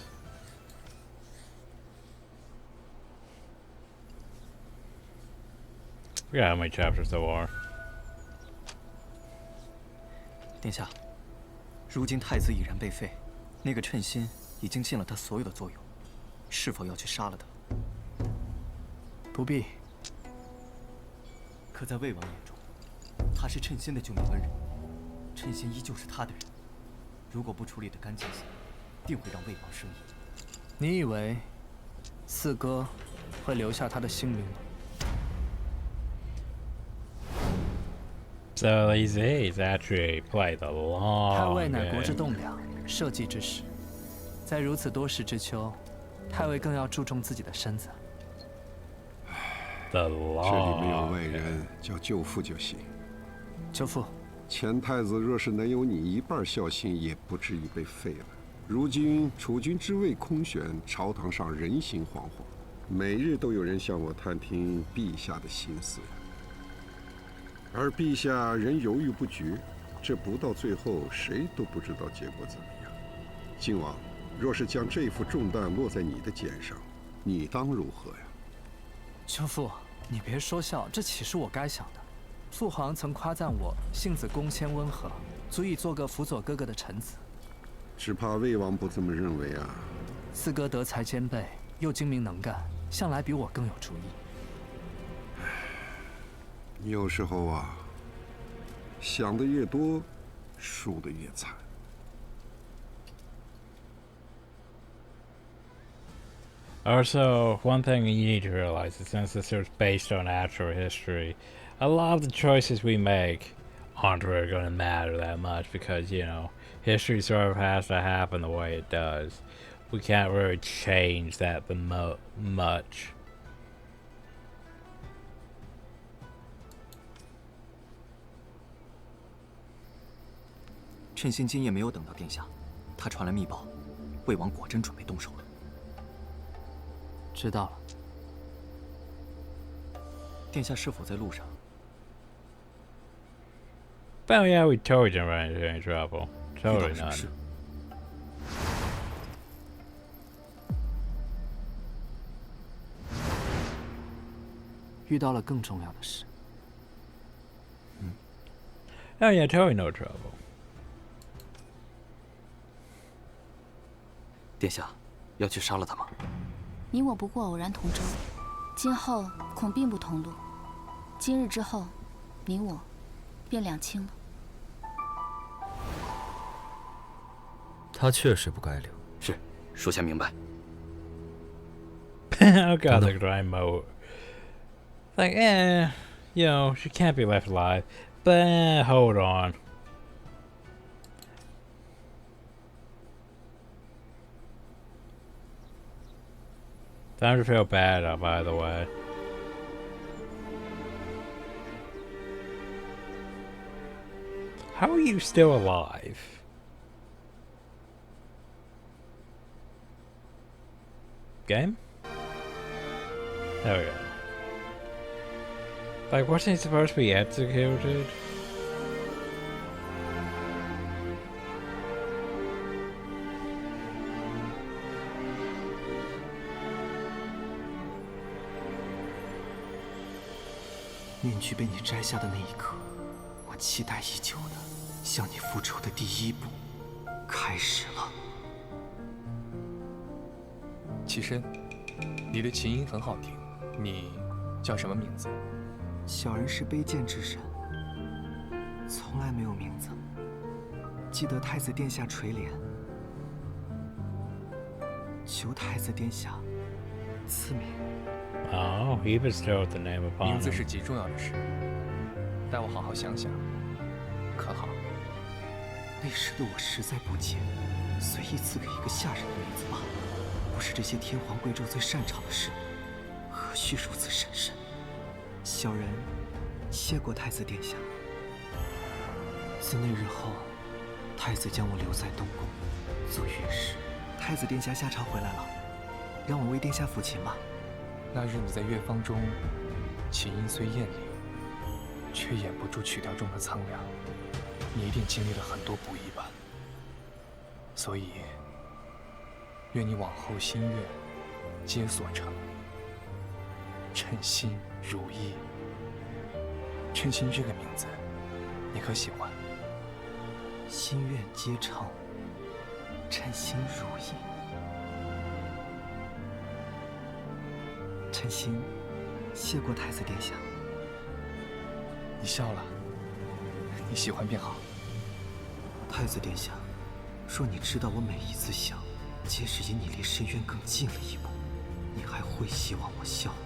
[SPEAKER 1] Forgot how many chapters there are.
[SPEAKER 9] 殿下，如今太子已然被废，那个称心已经尽了他所有的作用，是否要去杀了他？不必。可在魏王眼中，他是称心的救命恩人，称心依旧是他的人。如果不处理得干净些，定会让魏王生疑。你以为四哥会留下他的性命吗？
[SPEAKER 1] So he's actually played the
[SPEAKER 9] 太
[SPEAKER 1] long
[SPEAKER 9] 尉乃
[SPEAKER 1] game.
[SPEAKER 9] 国之栋梁，社稷之始。在如此多事之秋，太尉更要注重自己的身子。
[SPEAKER 1] The
[SPEAKER 18] 这里没有
[SPEAKER 1] long
[SPEAKER 18] 外人，叫舅父就行。
[SPEAKER 9] 舅父，
[SPEAKER 18] 前太子若是能有你一半孝心，也不至于被废了。如今储君之位空悬，朝堂上人心惶惶，每日都有人向我探听陛下的心思。 而陛下仍犹豫不决，这不到最后，谁都不知道结果怎么样。靖王，若是将这副重担落在你的肩上，你当如何呀？
[SPEAKER 9] 舅父，你别说笑，这岂是我该想的？父皇曾夸赞我性子恭谦温和，足以做个辅佐哥哥的臣子。
[SPEAKER 18] 只怕魏王不这么认为啊。
[SPEAKER 9] 四哥德才兼备，又精明能干，向来比我更有主意。
[SPEAKER 18] 有时候啊，想的越多，输的越惨。
[SPEAKER 1] Also, one thing you need to realize is since this is based on actual history, a lot of the choices we make aren't really going to matter that much because, you know, history sort of has to happen the way it does. We can't really change that much.
[SPEAKER 9] 称心今夜没有等到殿下，他传来密报，魏王果真准备动手了。知道了。殿下是否在路上？
[SPEAKER 1] But yeah, we totally didn't run into any trouble. Totally none.
[SPEAKER 9] 遇到了更重要的事。
[SPEAKER 1] Oh yeah, totally no trouble.
[SPEAKER 9] 殿下，要去杀了他吗？
[SPEAKER 6] 你我不过偶然同舟，今后恐并不同路。今日之后，你我便两清了。
[SPEAKER 2] 他确实不该留。
[SPEAKER 9] 是，属下明白。
[SPEAKER 1] Oh god, the grind mode. Like, you know, she can't be left alive. But hold on. Time to feel bad, by the way. How are you still alive? Game? There we go. Like, wasn't he supposed to be executed?
[SPEAKER 9] 面具被你摘下的那一刻，我期待已久的向你复仇的第一步开始了。
[SPEAKER 16] 起身，你的琴音很好听。你叫什么名字？
[SPEAKER 9] 小人是卑贱之神，从来没有名字。记得太子殿下垂怜，求太子殿下赐名。
[SPEAKER 1] Oh, he bestowed the name upon him.
[SPEAKER 16] 名字是极重要的事，待我好好想想，可好？
[SPEAKER 9] 那时的我实在不解，随意赐给一个下人的名字罢了，不是这些天皇贵胄最擅长的事，何须如此神圣？小人谢过太子殿下。自那日后，太子将我留在东宫做乐师。太子殿下下朝回来了，让我为殿下抚琴吧。
[SPEAKER 16] 那日你在乐坊中，琴音虽艳丽，却掩不住曲调中的苍凉。你一定经历了很多不易吧？所以，愿你往后心愿皆所成，称心如意。称心这个名字，你可喜欢？
[SPEAKER 9] 心愿皆成，称心如意。称心谢过太子殿下。
[SPEAKER 16] 你笑了，你喜欢便好。
[SPEAKER 9] 太子殿下，若你知道我每一次想，皆是引你离深渊更近了一步，你还会希望我笑吗？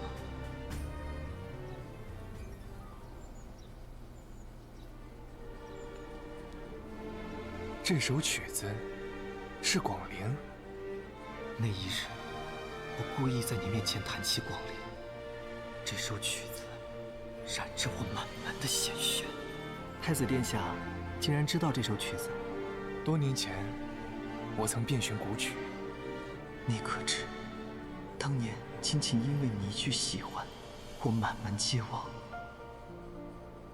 [SPEAKER 16] 这首曲子是广陵。
[SPEAKER 9] 那一日，我故意在你面前弹起广陵。这首曲子染着我满门的鲜血。太子殿下竟然知道这首曲子？
[SPEAKER 16] 多年前，我曾遍寻古曲。
[SPEAKER 9] 你可知，当年仅仅因为你一句喜欢，我满门皆忘。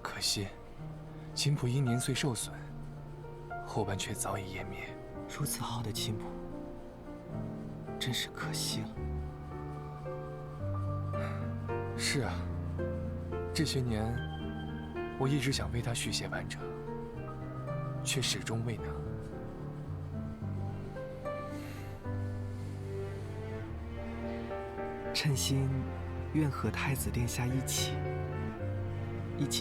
[SPEAKER 16] 可惜，琴谱因年岁受损，后半却早已湮灭。
[SPEAKER 9] 如此好的琴谱，真是可惜了。
[SPEAKER 16] 是啊，这些年，我一直想为它续写完整，却始终未能。
[SPEAKER 9] 称心愿和太子殿下一起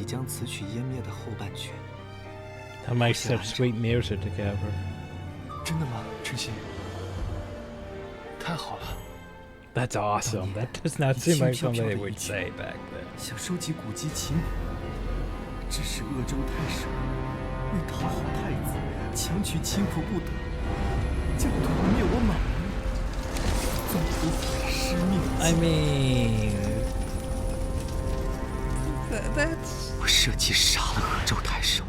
[SPEAKER 9] 将此曲湮灭的后半阙。
[SPEAKER 1] That makes such sweet music together.
[SPEAKER 16] 真的吗，称心？太好了。
[SPEAKER 1] That's awesome. That does not seem like something they would say back then.
[SPEAKER 9] 想收集古籍琴谱，致使鄂州太守为讨好太子，强取琴谱不得，将屠灭我满门，纵图毁尸灭迹。
[SPEAKER 1] I mean, that's
[SPEAKER 9] 我设计杀了鄂州太守。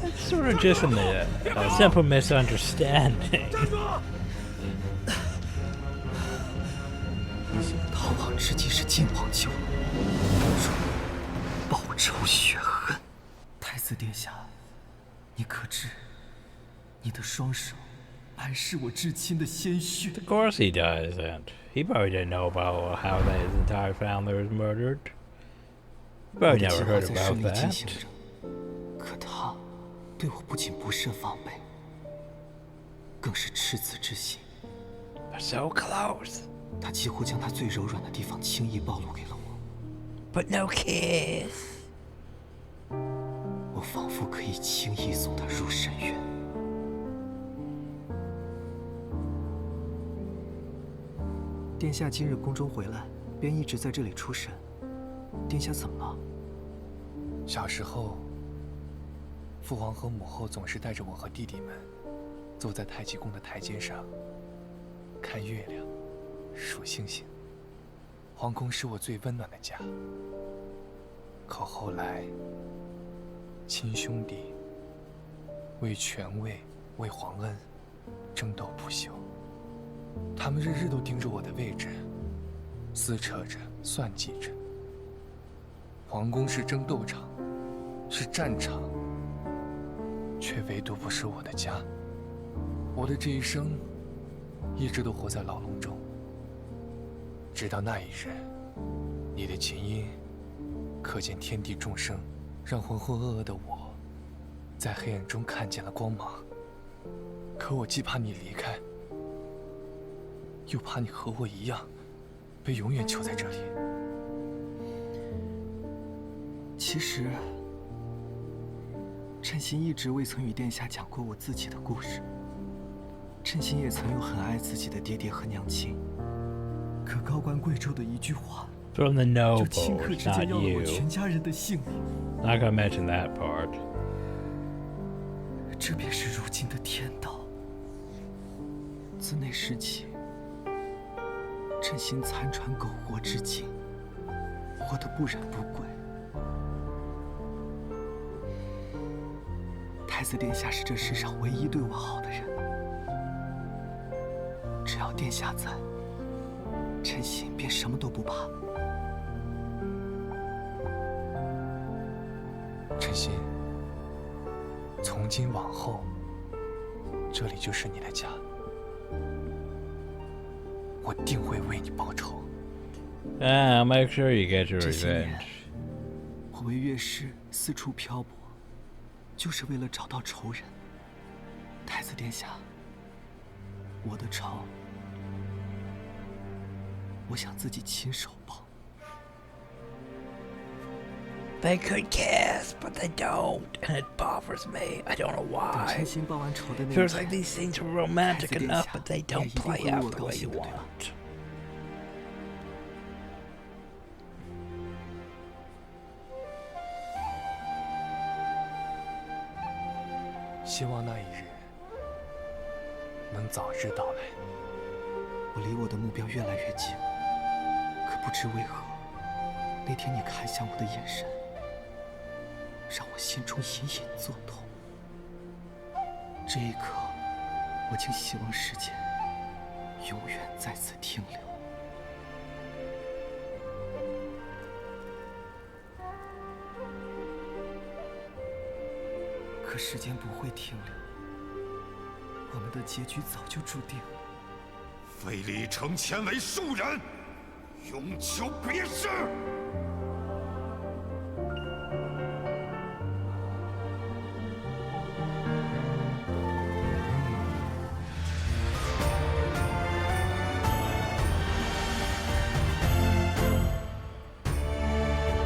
[SPEAKER 1] That's sort of just a simple misunderstanding.
[SPEAKER 9] 逃亡之计是晋王救了我，报仇雪恨。太子殿下，你可知，你的双手满是我至亲的鲜血。
[SPEAKER 1] Of course he doesn't. He probably didn't know about how his entire family was murdered. He probably never heard about that.
[SPEAKER 9] 可他对我不仅不设防备，更是赤子之心。
[SPEAKER 1] So close.
[SPEAKER 9] 他几乎将他最柔软的地方轻易暴露给了我。
[SPEAKER 1] But no kiss.
[SPEAKER 9] 我仿佛可以轻易送他入深渊。殿下今日宫中回来，便一直在这里出神。殿下怎么了？
[SPEAKER 16] 小时候，父皇和母后总是带着我和弟弟们，坐在太极宫的台阶上，看月亮，数星星。皇宫是我最温暖的家。可后来，亲兄弟为权位、为皇恩争斗不休，他们日日都盯着我的位置，撕扯着、算计着。皇宫是争斗场，是战场，却唯独不是我的家。我的这一生，一直都活在牢笼中。直到那一日，你的琴音可见天地众生，让浑浑噩噩的我，在黑暗中看见了光芒。可我既怕你离开，又怕你和我一样，被永远囚在这里。
[SPEAKER 9] 其实，称心一直未曾与殿下讲过我自己的故事。称心也曾有很爱自己的爹爹和娘亲，可高官贵胄的一句话，
[SPEAKER 1] From the
[SPEAKER 9] 就顷刻
[SPEAKER 1] nobles,
[SPEAKER 9] 之间
[SPEAKER 1] not
[SPEAKER 9] 要了我
[SPEAKER 1] you.
[SPEAKER 9] 全家人的性命。
[SPEAKER 1] Not gonna mention that part.
[SPEAKER 9] 这便是如今的天道。自那时起，称心残喘苟活至今，活得不染不归。太子殿下是这世上唯一对我好的人，只要殿下在，称心便什么都不怕。
[SPEAKER 16] 称心，从今往后，这里就是你的家，我定会为你报仇。
[SPEAKER 1] I'll make sure you get your
[SPEAKER 9] 这些年
[SPEAKER 1] revenge.
[SPEAKER 9] 我为乐师四处漂泊，就是为了找到仇人。太子殿下，我的仇，我想自己亲手报。
[SPEAKER 1] They could kiss, but they don't, and it bothers me. I don't know
[SPEAKER 9] 等
[SPEAKER 1] why.
[SPEAKER 9] 称心报完仇的那一
[SPEAKER 1] Feels
[SPEAKER 9] 天，
[SPEAKER 1] like these things are romantic
[SPEAKER 9] 太子殿
[SPEAKER 1] enough,
[SPEAKER 9] 下
[SPEAKER 1] but they
[SPEAKER 9] 也
[SPEAKER 1] don't
[SPEAKER 9] 一定
[SPEAKER 1] play
[SPEAKER 9] 会为
[SPEAKER 1] out
[SPEAKER 9] 我
[SPEAKER 1] the
[SPEAKER 9] 高
[SPEAKER 1] way
[SPEAKER 9] 兴
[SPEAKER 1] you
[SPEAKER 9] 的，对吧？
[SPEAKER 1] want.
[SPEAKER 16] 希望那一日能早日到来。
[SPEAKER 9] 我离我的目标越来越近，可不知为何，那天你看向我的眼神，让我心中隐隐作痛。这一刻，我竟希望时间永远在此停留。可时间不会停留，我们的结局早就注定了。
[SPEAKER 4] 非礼成前为庶人，永求别世。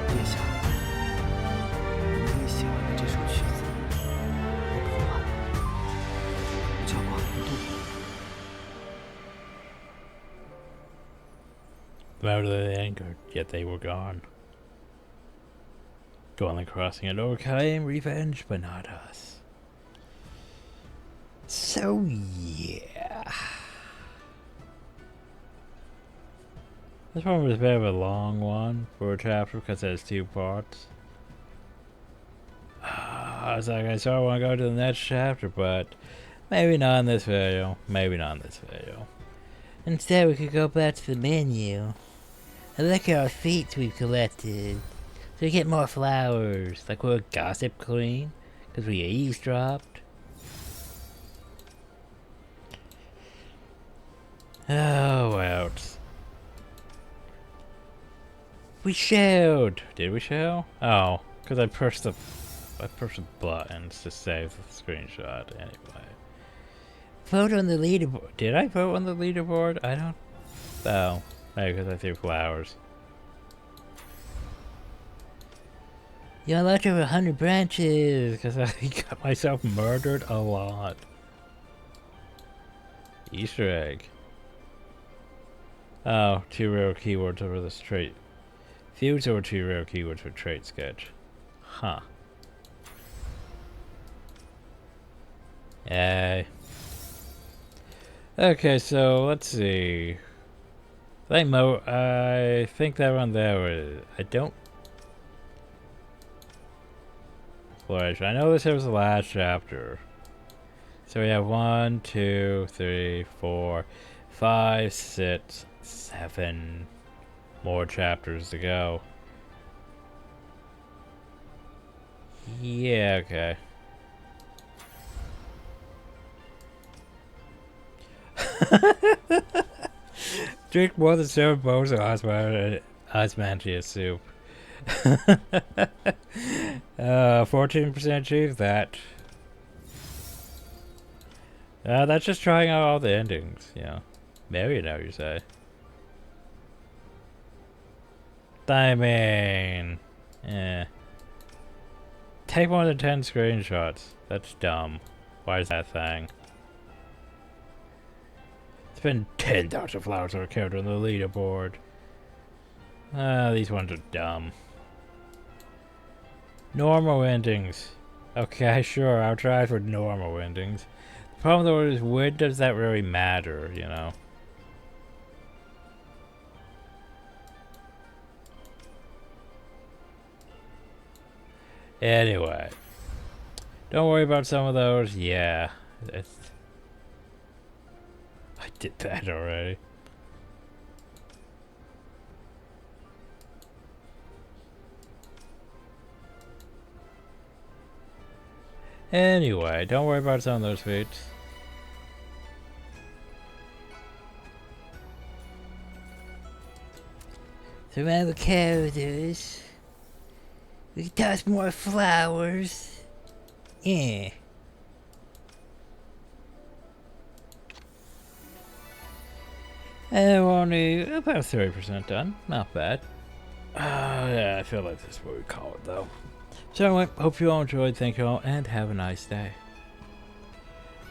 [SPEAKER 9] 殿下，您为写完的这首曲子，我谱完了，叫广陵渡。
[SPEAKER 1] Where they anchored, yet they were gone. Dwelling crossing it overcame revenge, but not us. So yeah. This one was a bit of a long one for a chapter because it has 2 parts. I was like, I sort of want to go to the next chapter, but maybe not in this video. Maybe not in this video. Instead, we could go back to the menu and look at our feats we've collected. So we get more flowers, like we're a gossip queen, because we eavesdropped. Oh, well. We showed! Did we show? Oh, because I pushed the buttons to save the screenshot anyway. Vote on the leaderboard. Did I vote on the leaderboard? I don't... Oh, maybe because I threw flowers. You unlocked over 100 branches because I got myself murdered a lot. Easter egg. Oh, 2 rare keywords over this trait. Feuds over 2 rare keywords for trait sketch. Huh. Yay. Okay, so let's see. I think that one there was. I don't. Flash. I know this was the last chapter. So we have 1, 2, 3, 4, 5, 6, 7 more chapters to go. Yeah, okay. Drink more than 7 bowls of osmanthus soup. 14% achieve that. That's just trying out all the endings, you know. Maybe now you say. I mean, take more than 10 screenshots. That's dumb. Why is that thing? Spend 10,000 flowers on a character on the leaderboard. These ones are dumb. Normal endings. Okay, sure, I'll try for normal endings. The problem though is, when does that really matter, you know? Anyway. Don't worry about some of those. Yeah. I did that already. Anyway, don't worry about some of those feats. Some other characters. We can toss more flowers. Yeah. And we're only about 30% done. Not bad. Yeah, I feel like that's what we call it though. So anyway, hope you all enjoyed, thank you all, and have a nice day.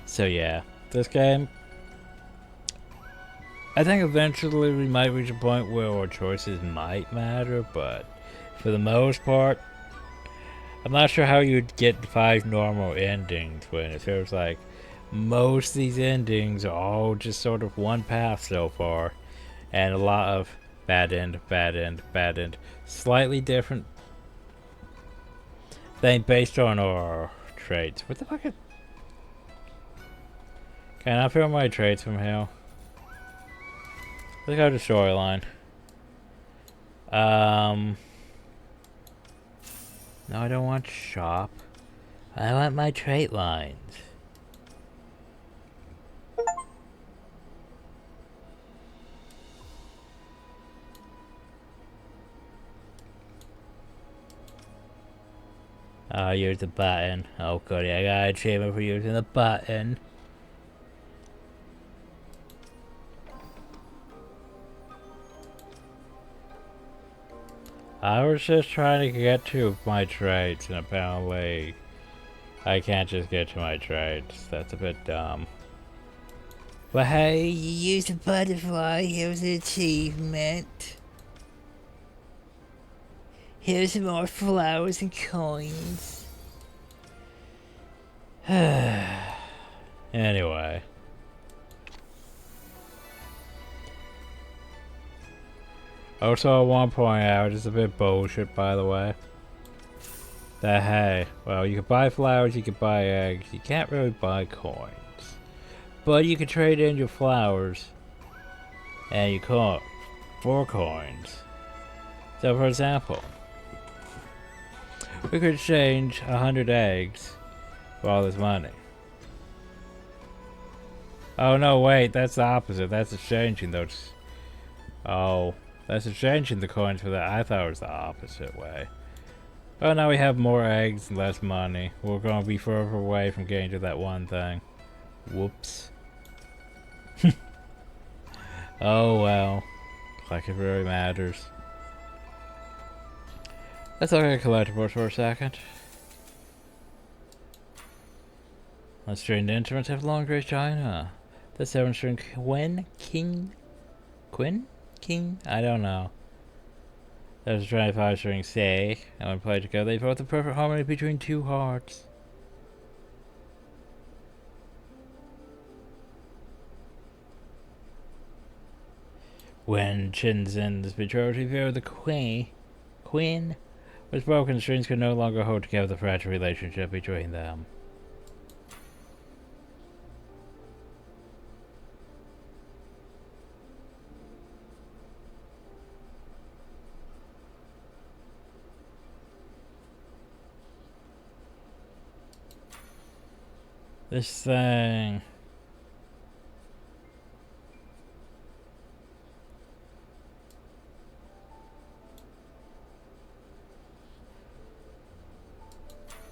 [SPEAKER 1] So yeah, this game, I think eventually we might reach a point where our choices might matter, but for the most part, I'm not sure how you'd get 5 normal endings when it feels like most of these endings are all just sort of one path so far, and a lot of bad end, bad end, bad end, slightly different thing based on our traits. What the fuck? Can I feel my traits from here? Let's go to storyline. No, I don't want shop. I want my trait lines. Use the button. Oh goody, I got an achievement for using the button. I was just trying to get to my traits, and apparently I can't just get to my traits. That's a bit dumb. But hey, you used a butterfly, here's an achievement. Here's some more flowers and coins. Anyway. Also, I want to point out, it's a bit bullshit, by the way, that hey, well, you can buy flowers, you can buy eggs, you can't really buy coins. But you can trade in your flowers and your coin for coins. So, for example, we could exchange 100 eggs for all this money. Oh no, wait, that's the opposite. That's exchanging those. Oh, that's exchanging the coins for that. I thought it was the opposite way. But now we have more eggs and less money. We're gonna be further away from getting to that one thing. Whoops. Oh well. Like it really matters. Let's look at collectibles for a second. Let's train the instruments have long gray china. The 7-string King? I don't know. There's a 25-string C. And when played together, they form the perfect harmony between two hearts. When Shinzen's betrothed view the Queen was broken, strings could no longer hold together the fragile relationship between them. This thing.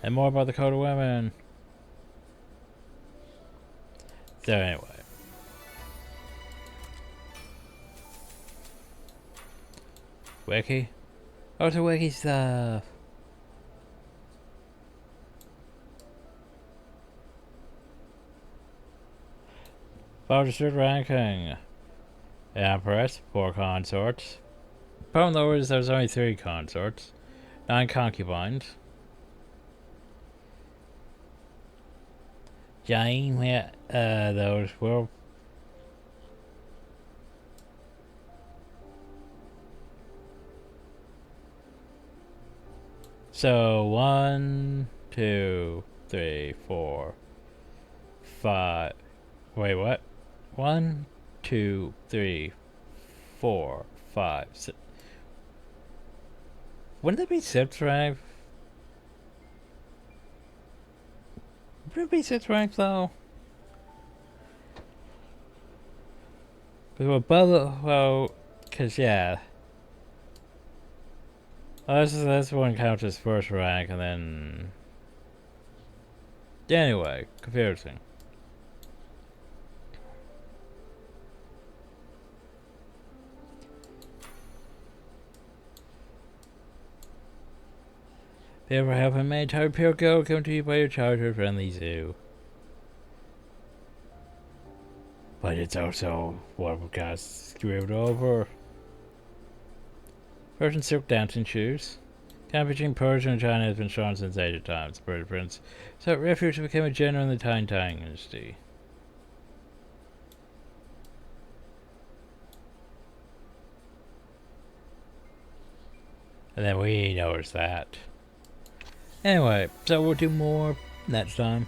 [SPEAKER 1] And more about the Code of Women. So anyway. Wiki? Oh, it's a wiki stuff. Registered ranking. Empress, 4 consorts. Problem though is there's only 3 consorts. 9 concubines. Jane, those were. So 1, 2, 3, 4, 5. Wait, what? 1, 2, 3, 4, 5, 6. Wouldn't that be 6 rank? Wouldn't it be 6 rank though? Well, cause yeah. Oh, this one counts as first rank, and then. Anyway, confusing. If you ever have a made type pure go, come to you by your childhood friendly zoo. But it's also what got screwed over. Persian silk dancing shoes. Camp between Persia and China has been strong since ancient times. The Persian prince sought refuge and became a general in the Tang dynasty. And then we noticed that. Anyway, so we'll do more next time.